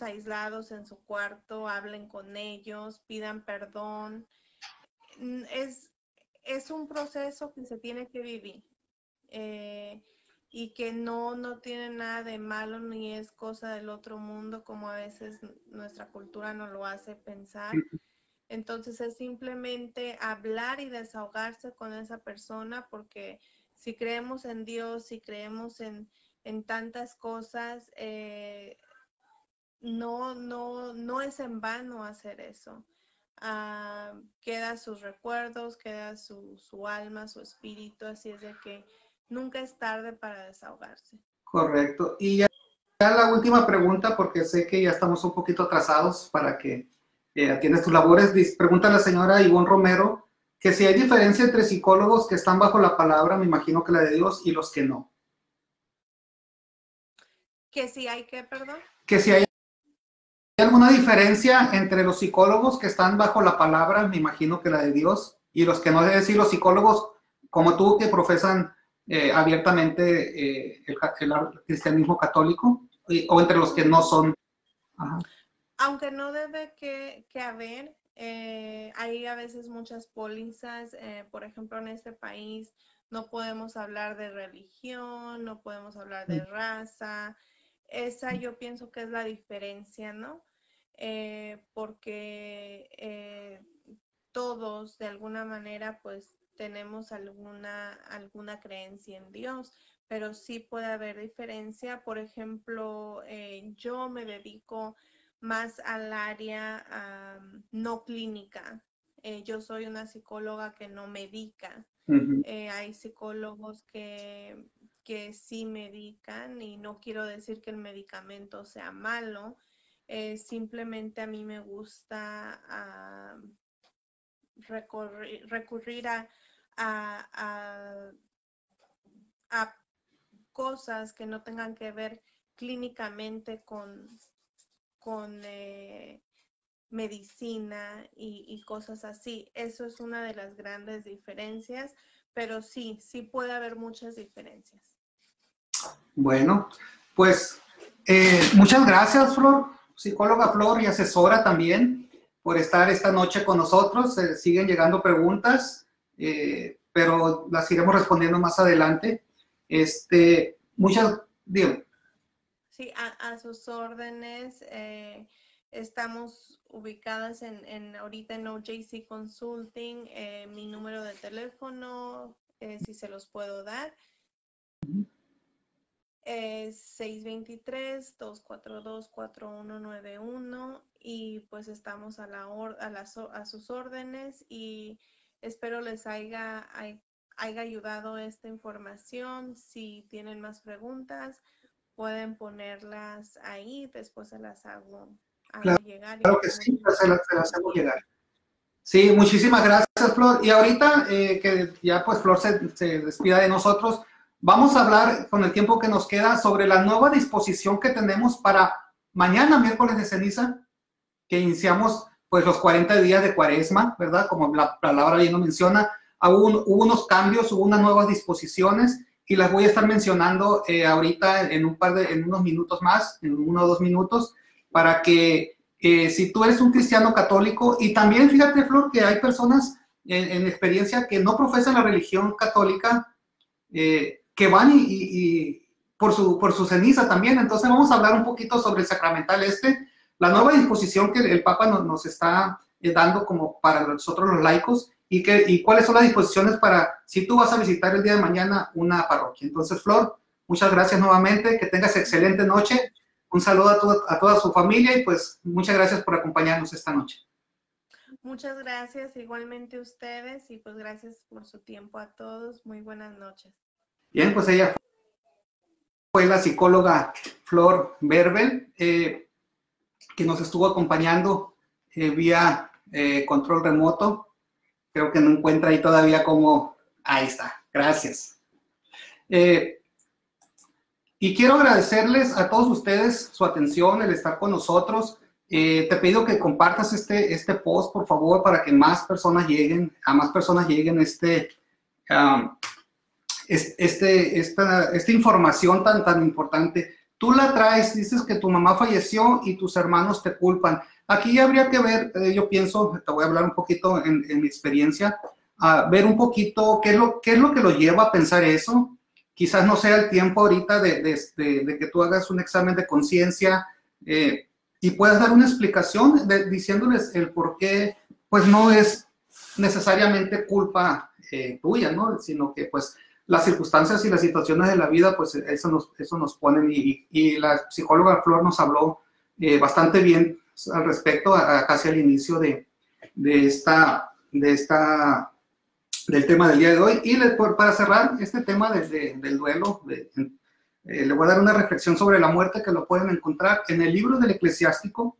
aislados en su cuarto, hablen con ellos, pidan perdón. Es un proceso que se tiene que vivir. Y que no tiene nada de malo ni es cosa del otro mundo, como a veces nuestra cultura nos lo hace pensar. Entonces es simplemente hablar y desahogarse con esa persona, porque si creemos en Dios, si creemos en tantas cosas, no es en vano hacer eso. Queda sus recuerdos, queda su alma, su espíritu, así es de que nunca es tarde para desahogarse. Correcto. Y ya la última pregunta, porque sé que ya estamos un poquito atrasados para que atiendas tus labores. Pregunta la señora Ivonne Romero que si hay diferencia entre psicólogos que están bajo la palabra, me imagino que la de Dios, y los que no. ¿Que si hay qué, perdón? Que si hay alguna diferencia entre los psicólogos que están bajo la palabra, me imagino que la de Dios, y los que no, es decir, los psicólogos como tú que profesan abiertamente el cristianismo católico, o entre los que no son. Ajá. Aunque no debe que haber, hay a veces muchas pólizas, por ejemplo, en este país no podemos hablar de religión, no podemos hablar de raza. Esa yo pienso que es la diferencia, ¿no? Porque todos de alguna manera pues tenemos alguna creencia en Dios, pero sí puede haber diferencia. Por ejemplo, yo me dedico más al área no clínica. Yo soy una psicóloga que no medica. Hay psicólogos que sí medican, y no quiero decir que el medicamento sea malo, simplemente a mí me gusta recurrir a cosas que no tengan que ver clínicamente con medicina y cosas así. Eso es una de las grandes diferencias, pero sí puede haber muchas diferencias. Bueno, pues muchas gracias, Flor, psicóloga Flor y asesora también, por estar esta noche con nosotros. Siguen llegando preguntas, pero las iremos respondiendo más adelante. Muchas, digo. Sí, a sus órdenes. Estamos ubicadas ahorita en OJC Consulting. Mi número de teléfono, si se los puedo dar, es 623-242-4191 y pues estamos a sus órdenes, y espero les haya ayudado esta información. Si tienen más preguntas, pueden ponerlas ahí, después se las hago llegar. Claro que sí, se las hago llegar. Sí, muchísimas gracias, Flor. Y ahorita que ya pues Flor se despida de nosotros, vamos a hablar con el tiempo que nos queda sobre la nueva disposición que tenemos para mañana, miércoles de ceniza, que iniciamos pues los 40 días de Cuaresma, ¿verdad? Como la palabra bien lo menciona, hubo unos cambios, hubo unas nuevas disposiciones y las voy a estar mencionando ahorita en unos minutos más, en 1 o 2 minutos, para que si tú eres un cristiano católico, y también fíjate, Flor, que hay personas en experiencia que no profesan la religión católica, que van y por su ceniza también. Entonces vamos a hablar un poquito sobre el sacramental la nueva disposición que el Papa nos está dando como para nosotros los laicos, y cuáles son las disposiciones para si tú vas a visitar el día de mañana una parroquia. Entonces, Flor, muchas gracias nuevamente, que tengas excelente noche. Un saludo a toda su familia y pues muchas gracias por acompañarnos esta noche. Muchas gracias, igualmente ustedes, y pues gracias por su tiempo a todos. Muy buenas noches. Bien, pues ella fue la psicóloga Flor Verbel, que nos estuvo acompañando vía control remoto. Creo que no encuentra ahí todavía cómo. Ahí está, gracias. Y quiero agradecerles a todos ustedes su atención, el estar con nosotros. Te pido que compartas este post, por favor, para que más personas lleguen, esta información tan importante. Tú la traes, dices que tu mamá falleció y tus hermanos te culpan. Aquí habría que ver, yo pienso, te voy a hablar un poquito en mi experiencia, ver un poquito qué es lo que lo lleva a pensar eso. Quizás no sea el tiempo ahorita de que tú hagas un examen de conciencia y puedas dar una explicación diciéndoles el por qué, pues no es necesariamente culpa tuya, ¿no? Sino que pues las circunstancias y las situaciones de la vida, pues eso nos ponen, y la psicóloga Flor nos habló bastante bien al respecto, casi al inicio del tema del día de hoy. Y para cerrar este tema del duelo, le voy a dar una reflexión sobre la muerte que lo pueden encontrar en el libro del Eclesiástico,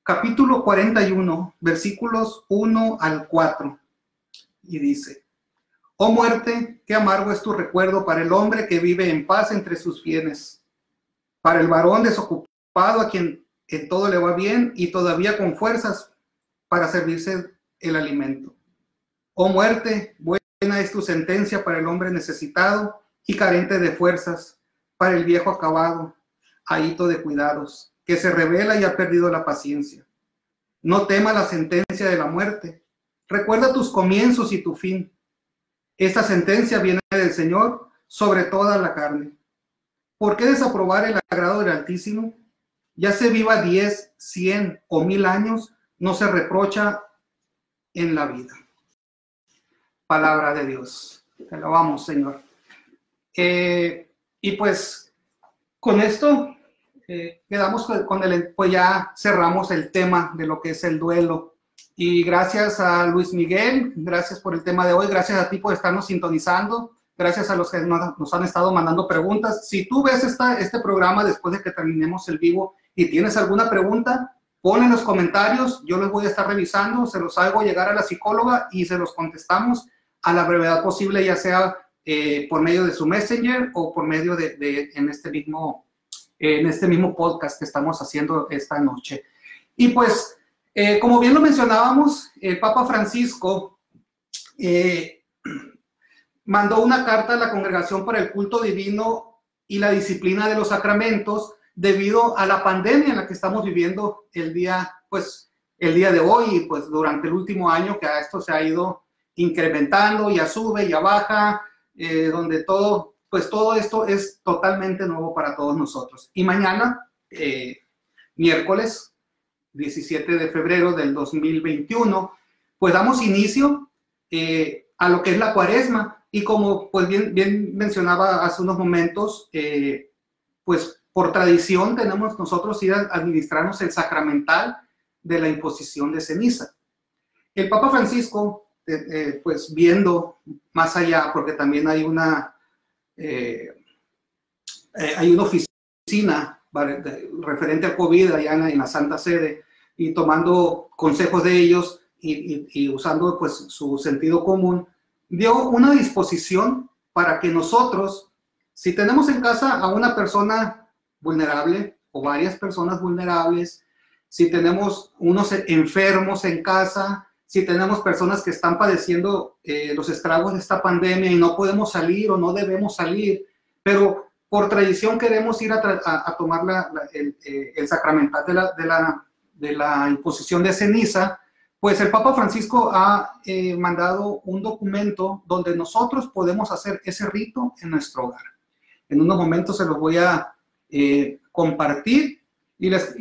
capítulo 41, versículos 1 al 4, y dice: Oh muerte, qué amargo es tu recuerdo para el hombre que vive en paz entre sus bienes, para el varón desocupado a quien en todo le va bien y todavía con fuerzas para servirse el alimento. Oh muerte, buena es tu sentencia para el hombre necesitado y carente de fuerzas, para el viejo acabado, ahito de cuidados, que se revela y ha perdido la paciencia. No tema la sentencia de la muerte. Recuerda tus comienzos y tu fin. Esta sentencia viene del Señor sobre toda la carne. ¿Por qué desaprobar el agrado del Altísimo? Ya se viva 10, 100 o 1000 años, no se reprocha en la vida. Palabra de Dios. Te alabamos, Señor. Y pues con esto quedamos pues ya cerramos el tema de lo que es el duelo. Y gracias a Luis Miguel, gracias por el tema de hoy, gracias a ti por estarnos sintonizando, gracias a los que nos han estado mandando preguntas. Si tú ves este programa después de que terminemos el vivo y tienes alguna pregunta, pon en los comentarios, yo los voy a estar revisando, se los hago llegar a la psicóloga y se los contestamos a la brevedad posible, ya sea por medio de su Messenger o por medio en este mismo podcast que estamos haciendo esta noche. Y pues, como bien lo mencionábamos, el Papa Francisco mandó una carta a la Congregación para el Culto Divino y la Disciplina de los Sacramentos debido a la pandemia en la que estamos viviendo el día de hoy y pues durante el último año, que a esto se ha ido incrementando, ya sube, ya baja, donde todo esto es totalmente nuevo para todos nosotros. Y mañana, miércoles, 17 de febrero del 2021, pues damos inicio a lo que es la Cuaresma. Y como pues bien mencionaba hace unos momentos, pues por tradición tenemos nosotros ir a administrarnos el sacramental de la imposición de ceniza. El Papa Francisco, pues viendo más allá, porque también hay una oficina referente al COVID allá en la Santa Sede, y tomando consejos de ellos y usando pues su sentido común, dio una disposición para que nosotros, si tenemos en casa a una persona vulnerable o varias personas vulnerables, si tenemos unos enfermos en casa, si tenemos personas que están padeciendo los estragos de esta pandemia y no podemos salir o no debemos salir, pero por tradición queremos ir a tomar el sacramental de la imposición de ceniza, pues el Papa Francisco ha mandado un documento donde nosotros podemos hacer ese rito en nuestro hogar. En unos momentos se los voy a compartir y les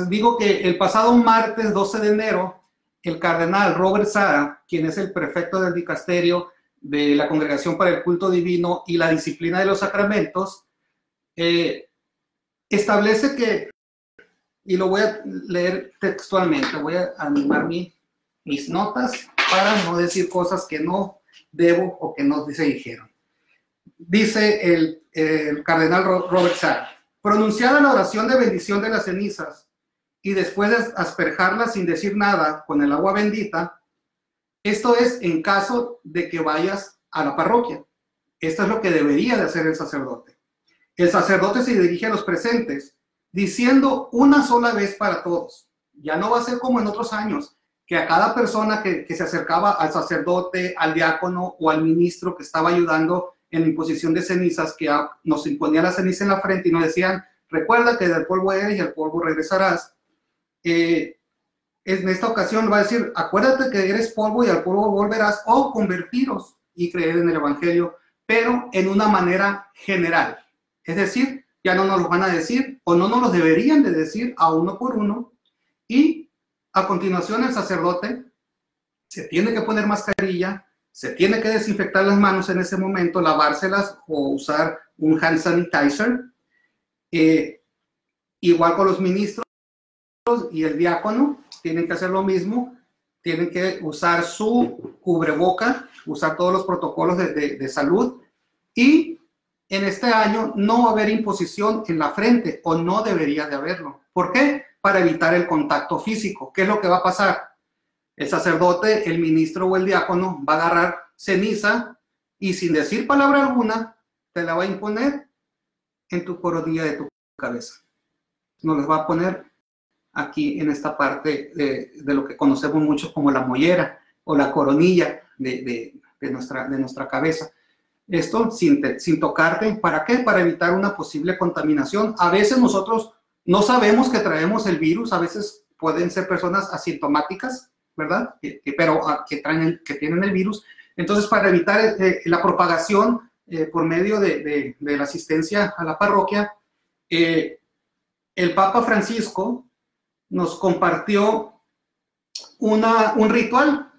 digo que el pasado martes 12 de enero, el cardenal Robert Sarah, quien es el prefecto del dicasterio de la Congregación para el Culto Divino y la Disciplina de los Sacramentos, establece que, y lo voy a leer textualmente, voy a animar mis notas para no decir cosas que no debo o que no se dijeron. Dice el cardenal Robert Sarah: pronunciada la oración de bendición de las cenizas y después de asperjarlas sin decir nada con el agua bendita, esto es en caso de que vayas a la parroquia. Esto es lo que debería de hacer el sacerdote. El sacerdote se dirige a los presentes diciendo una sola vez para todos. Ya no va a ser como en otros años, que a cada persona que se acercaba al sacerdote, al diácono o al ministro que estaba ayudando en la imposición de cenizas, que nos imponía la ceniza en la frente y nos decían: recuerda que del polvo eres y al polvo regresarás. En esta ocasión va a decir: acuérdate que eres polvo y al polvo volverás, o convertiros y creer en el Evangelio, pero en una manera general. Es decir, ya no nos lo van a decir o no nos lo deberían de decir a uno por uno, y a continuación el sacerdote se tiene que poner mascarilla, se tiene que desinfectar las manos en ese momento, lavárselas o usar un hand sanitizer. Igual con los ministros y el diácono tienen que hacer lo mismo, tienen que usar su cubreboca, usar todos los protocolos de salud, y en este año no va a haber imposición en la frente, o no debería de haberlo. ¿Por qué? Para evitar el contacto físico. ¿Qué es lo que va a pasar? El sacerdote, el ministro o el diácono va a agarrar ceniza y sin decir palabra alguna te la va a imponer en tu coronilla de tu cabeza. Nos la va a poner aquí en esta parte de lo que conocemos mucho como la mollera o la coronilla de nuestra cabeza. Esto sin tocarte. ¿Para qué? Para evitar una posible contaminación. A veces nosotros no sabemos que traemos el virus, a veces pueden ser personas asintomáticas, ¿verdad? Pero que tienen el virus. Entonces, para evitar la propagación por medio de la asistencia a la parroquia, el Papa Francisco nos compartió un ritual.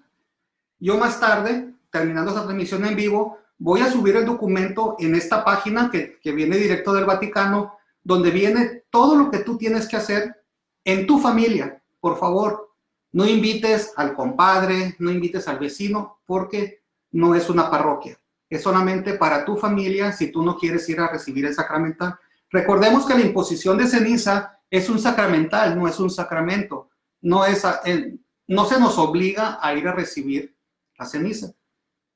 Yo más tarde, terminando esta transmisión en vivo, voy a subir el documento en esta página que viene directo del Vaticano, donde viene todo lo que tú tienes que hacer en tu familia. Por favor, no invites al compadre, no invites al vecino, porque no es una parroquia. Es solamente para tu familia si tú no quieres ir a recibir el sacramental. Recordemos que la imposición de ceniza es un sacramental, no es un sacramento. No se nos obliga a ir a recibir la ceniza,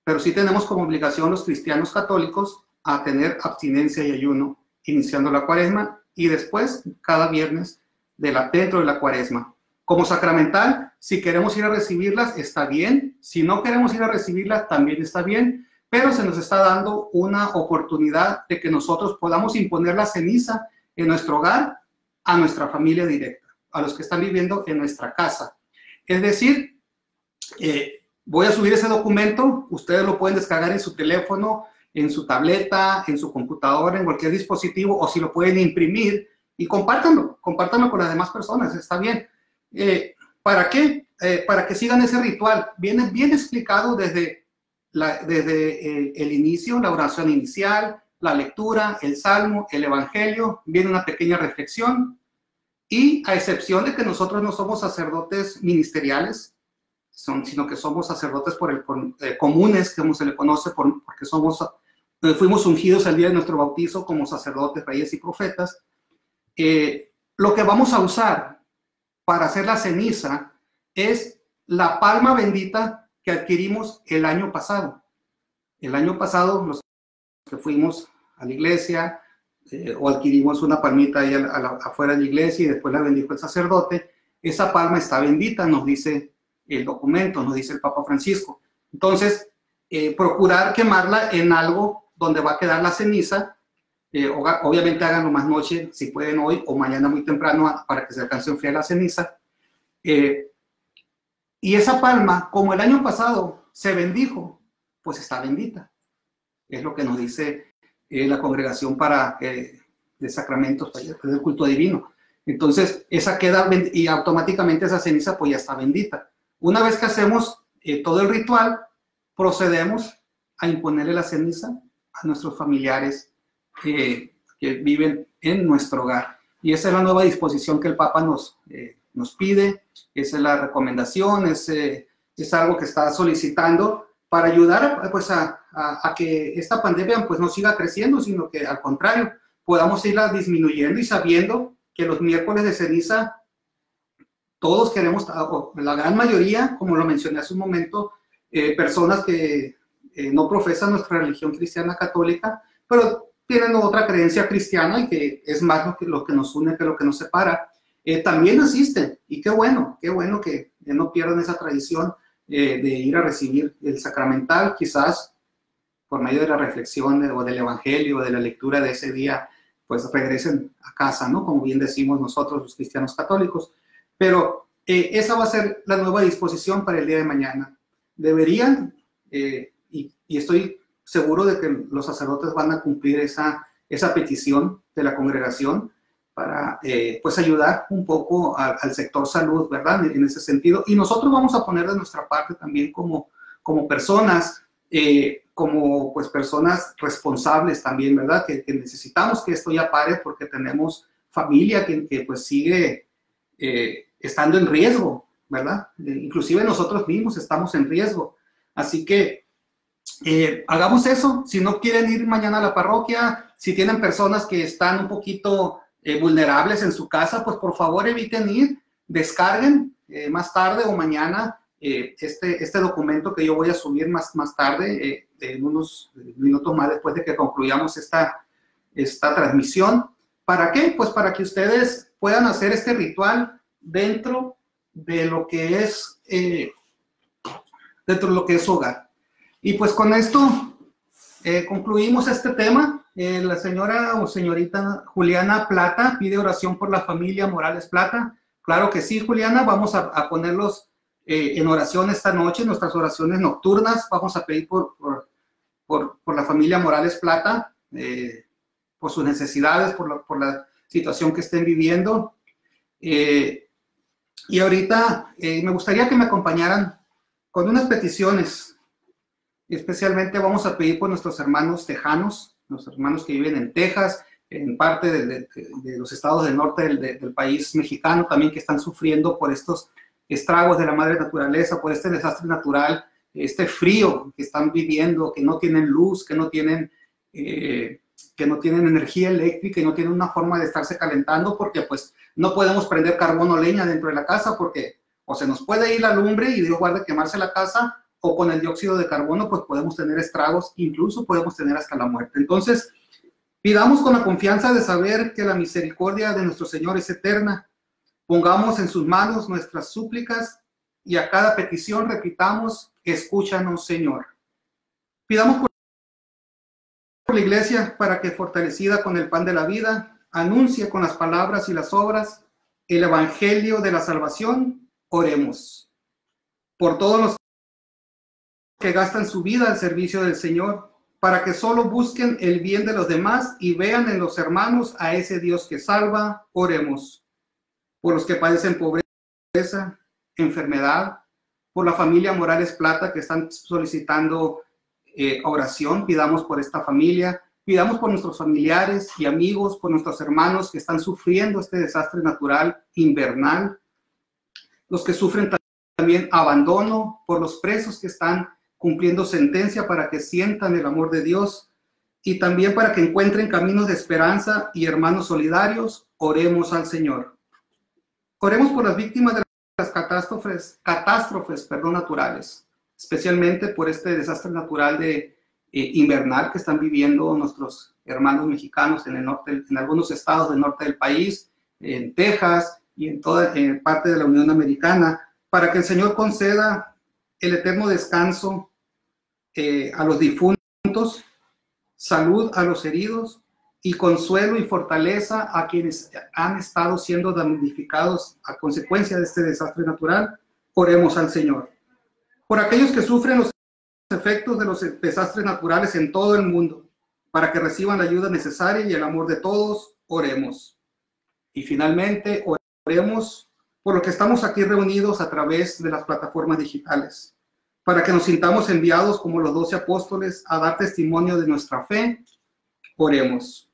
pero sí tenemos como obligación los cristianos católicos a tener abstinencia y ayuno, iniciando la Cuaresma y después cada viernes dentro de la Cuaresma. Como sacramental, si queremos ir a recibirlas, está bien. Si no queremos ir a recibirlas, también está bien. Pero se nos está dando una oportunidad de que nosotros podamos imponer la ceniza en nuestro hogar a nuestra familia directa, a los que están viviendo en nuestra casa. Es decir, voy a subir ese documento, ustedes lo pueden descargar en su teléfono, en su tableta, en su computadora, en cualquier dispositivo, o si lo pueden imprimir y compártanlo con las demás personas, está bien. ¿Para qué? Para que sigan ese ritual. Viene bien explicado desde el inicio, la oración inicial, la lectura, el salmo, el evangelio, viene una pequeña reflexión, y a excepción de que nosotros no somos sacerdotes ministeriales, sino que somos sacerdotes comunes, como se le conoce, porque fuimos ungidos el día de nuestro bautizo como sacerdotes, reyes y profetas. Lo que vamos a usar para hacer la ceniza es la palma bendita que adquirimos el año pasado. El año pasado, los que fuimos a la iglesia, o adquirimos una palmita ahí afuera de la iglesia y después la bendijo el sacerdote, esa palma está bendita, nos dice el documento, nos dice el Papa Francisco. Entonces, procurar quemarla en algo donde va a quedar la ceniza. Obviamente háganlo más noche, si pueden hoy o mañana muy temprano, para que se alcance a enfriar la ceniza. Y esa palma, como el año pasado se bendijo, pues está bendita. Es lo que nos dice la congregación de sacramentos del culto divino. Entonces, esa queda y automáticamente esa ceniza pues ya está bendita. Una vez que hacemos todo el ritual, procedemos a imponerle la ceniza a nuestros familiares que viven en nuestro hogar. Y esa es la nueva disposición que el Papa nos pide, esa es la recomendación, es algo que está solicitando para ayudar pues, a que esta pandemia pues, no siga creciendo, sino que al contrario, podamos irla disminuyendo y sabiendo que los miércoles de ceniza todos queremos, la gran mayoría, como lo mencioné hace un momento, personas que no profesan nuestra religión cristiana católica, pero tienen otra creencia cristiana y que es más lo que nos une que lo que nos separa, también asisten. Y qué bueno que no pierdan esa tradición de ir a recibir el sacramental, quizás por medio de la reflexión o del evangelio o de la lectura de ese día, pues regresen a casa, ¿no? Como bien decimos nosotros los cristianos católicos. Pero esa va a ser la nueva disposición para el día de mañana. Deberían, y estoy seguro de que los sacerdotes van a cumplir esa petición de la congregación para pues ayudar un poco al sector salud, ¿verdad? En ese sentido. Y nosotros vamos a poner de nuestra parte también como personas, como pues personas responsables también, ¿verdad? Que necesitamos que esto ya pare porque tenemos familia que pues sigue estando en riesgo, ¿verdad? Inclusive nosotros mismos estamos en riesgo. Así que hagamos eso. Si no quieren ir mañana a la parroquia, si tienen personas que están un poquito vulnerables en su casa, pues por favor eviten ir, descarguen más tarde o mañana este documento que yo voy a subir más tarde, en unos minutos más después de que concluyamos esta transmisión. ¿Para qué? Pues para que ustedes puedan hacer este ritual dentro de lo que es hogar. Y pues con esto concluimos este tema. La señora o señorita Juliana Plata pide oración por la familia Morales Plata. Claro que sí, Juliana, vamos a ponerlos en oración esta noche, nuestras oraciones nocturnas. Vamos a pedir por la familia Morales Plata, por sus necesidades, por la situación que estén viviendo. Y ahorita me gustaría que me acompañaran con unas peticiones. Especialmente vamos a pedir por nuestros hermanos tejanos, nuestros hermanos que viven en Texas, en parte de los estados del norte del país mexicano, también que están sufriendo por estos estragos de la madre naturaleza, por este desastre natural, este frío que están viviendo, que no tienen luz, que no tienen energía eléctrica y no tienen una forma de estarse calentando, porque pues no podemos prender carbón o leña dentro de la casa, porque o se nos puede ir la lumbre y Dios guarde quemarse la casa, o con el dióxido de carbono pues podemos tener estragos, incluso podemos tener hasta la muerte. Entonces, pidamos con la confianza de saber que la misericordia de nuestro Señor es eterna. Pongamos en sus manos nuestras súplicas y a cada petición repitamos: escúchanos, Señor. Pidamos por la iglesia para que, fortalecida con el pan de la vida, anuncie con las palabras y las obras el evangelio de la salvación. Oremos. Por todos los que gastan su vida al servicio del Señor para que solo busquen el bien de los demás y vean en los hermanos a ese Dios que salva. Oremos por los que padecen pobreza, enfermedad, por la familia Morales Plata que están solicitando oración. Pidamos por esta familia, pidamos por nuestros familiares y amigos, por nuestros hermanos que están sufriendo este desastre natural invernal, los que sufren también abandono, por los presos que están cumpliendo sentencia para que sientan el amor de Dios y también para que encuentren caminos de esperanza y hermanos solidarios. Oremos al Señor. Oremos por las víctimas de las catástrofes naturales, especialmente por este desastre natural invernal que están viviendo nuestros hermanos mexicanos en el norte, en algunos estados del norte del país, en Texas y en toda parte de la Unión Americana, para que el Señor conceda el eterno descanso a los difuntos, salud a los heridos y consuelo y fortaleza a quienes han estado siendo damnificados a consecuencia de este desastre natural. Oremos al Señor. Por aquellos que sufren los efectos de los desastres naturales en todo el mundo, para que reciban la ayuda necesaria y el amor de todos, oremos. Y finalmente, oremos por lo que estamos aquí reunidos a través de las plataformas digitales, para que nos sintamos enviados como los 12 apóstoles a dar testimonio de nuestra fe. Oremos.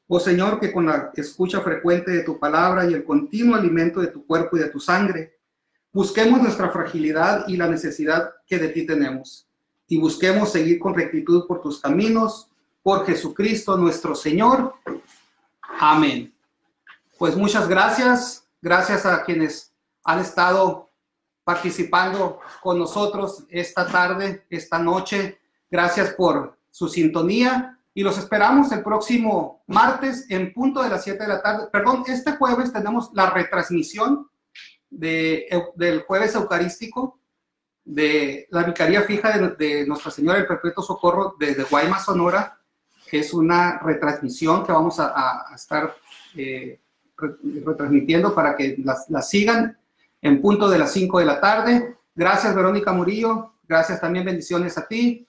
Oh Señor, que con la escucha frecuente de tu palabra y el continuo alimento de tu cuerpo y de tu sangre, busquemos nuestra fragilidad y la necesidad que de ti tenemos, y busquemos seguir con rectitud por tus caminos, por Jesucristo nuestro Señor. Amén. Pues muchas gracias. Gracias a quienes han estado participando con nosotros esta tarde, esta noche. Gracias por su sintonía y los esperamos el próximo martes en punto de las 7 de la tarde. Perdón, este jueves tenemos la retransmisión del jueves eucarístico de la Vicaría Fija de Nuestra Señora del Perpetuo Socorro desde Guaymas, Sonora, que es una retransmisión que vamos a estar retransmitiendo para que la sigan en punto de las 5 de la tarde. Gracias, Verónica Murillo. Gracias también, bendiciones a ti.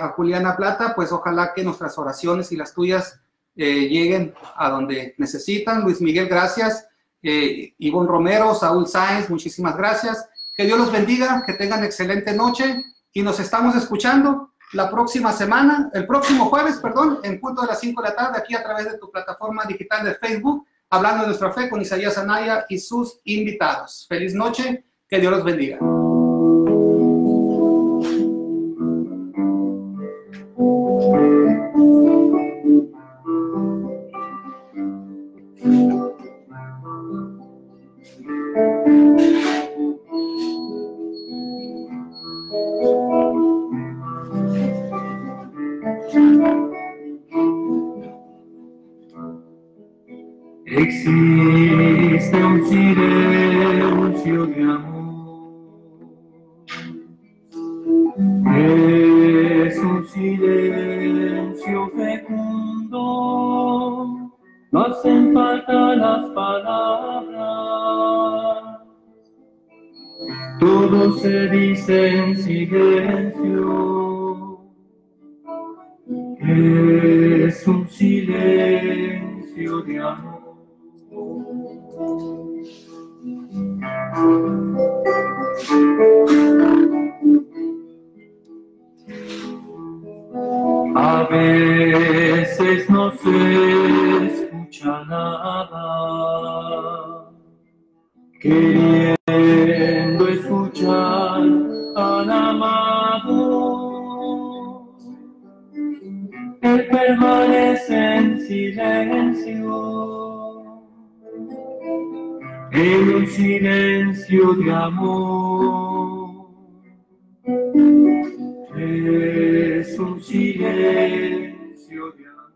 A Juliana Plata, pues ojalá que nuestras oraciones y las tuyas lleguen a donde necesitan. Luis Miguel, gracias. Ivonne Romero, Saúl Sáenz, muchísimas gracias. Que Dios los bendiga, que tengan excelente noche y nos estamos escuchando la próxima semana, el próximo jueves, perdón, en punto de las 5 de la tarde, aquí a través de tu plataforma digital de Facebook, hablando de nuestra fe con Isaías Anaya y sus invitados. Feliz noche, que Dios los bendiga. Existe un silencio de amor, es un silencio fecundo, no hacen falta las palabras, todo se dice en silencio, es un silencio de amor. A veces no se escucha nada, queriendo escuchar al amado, él permanece en silencio, en un silencio de amor, es un silencio de amor.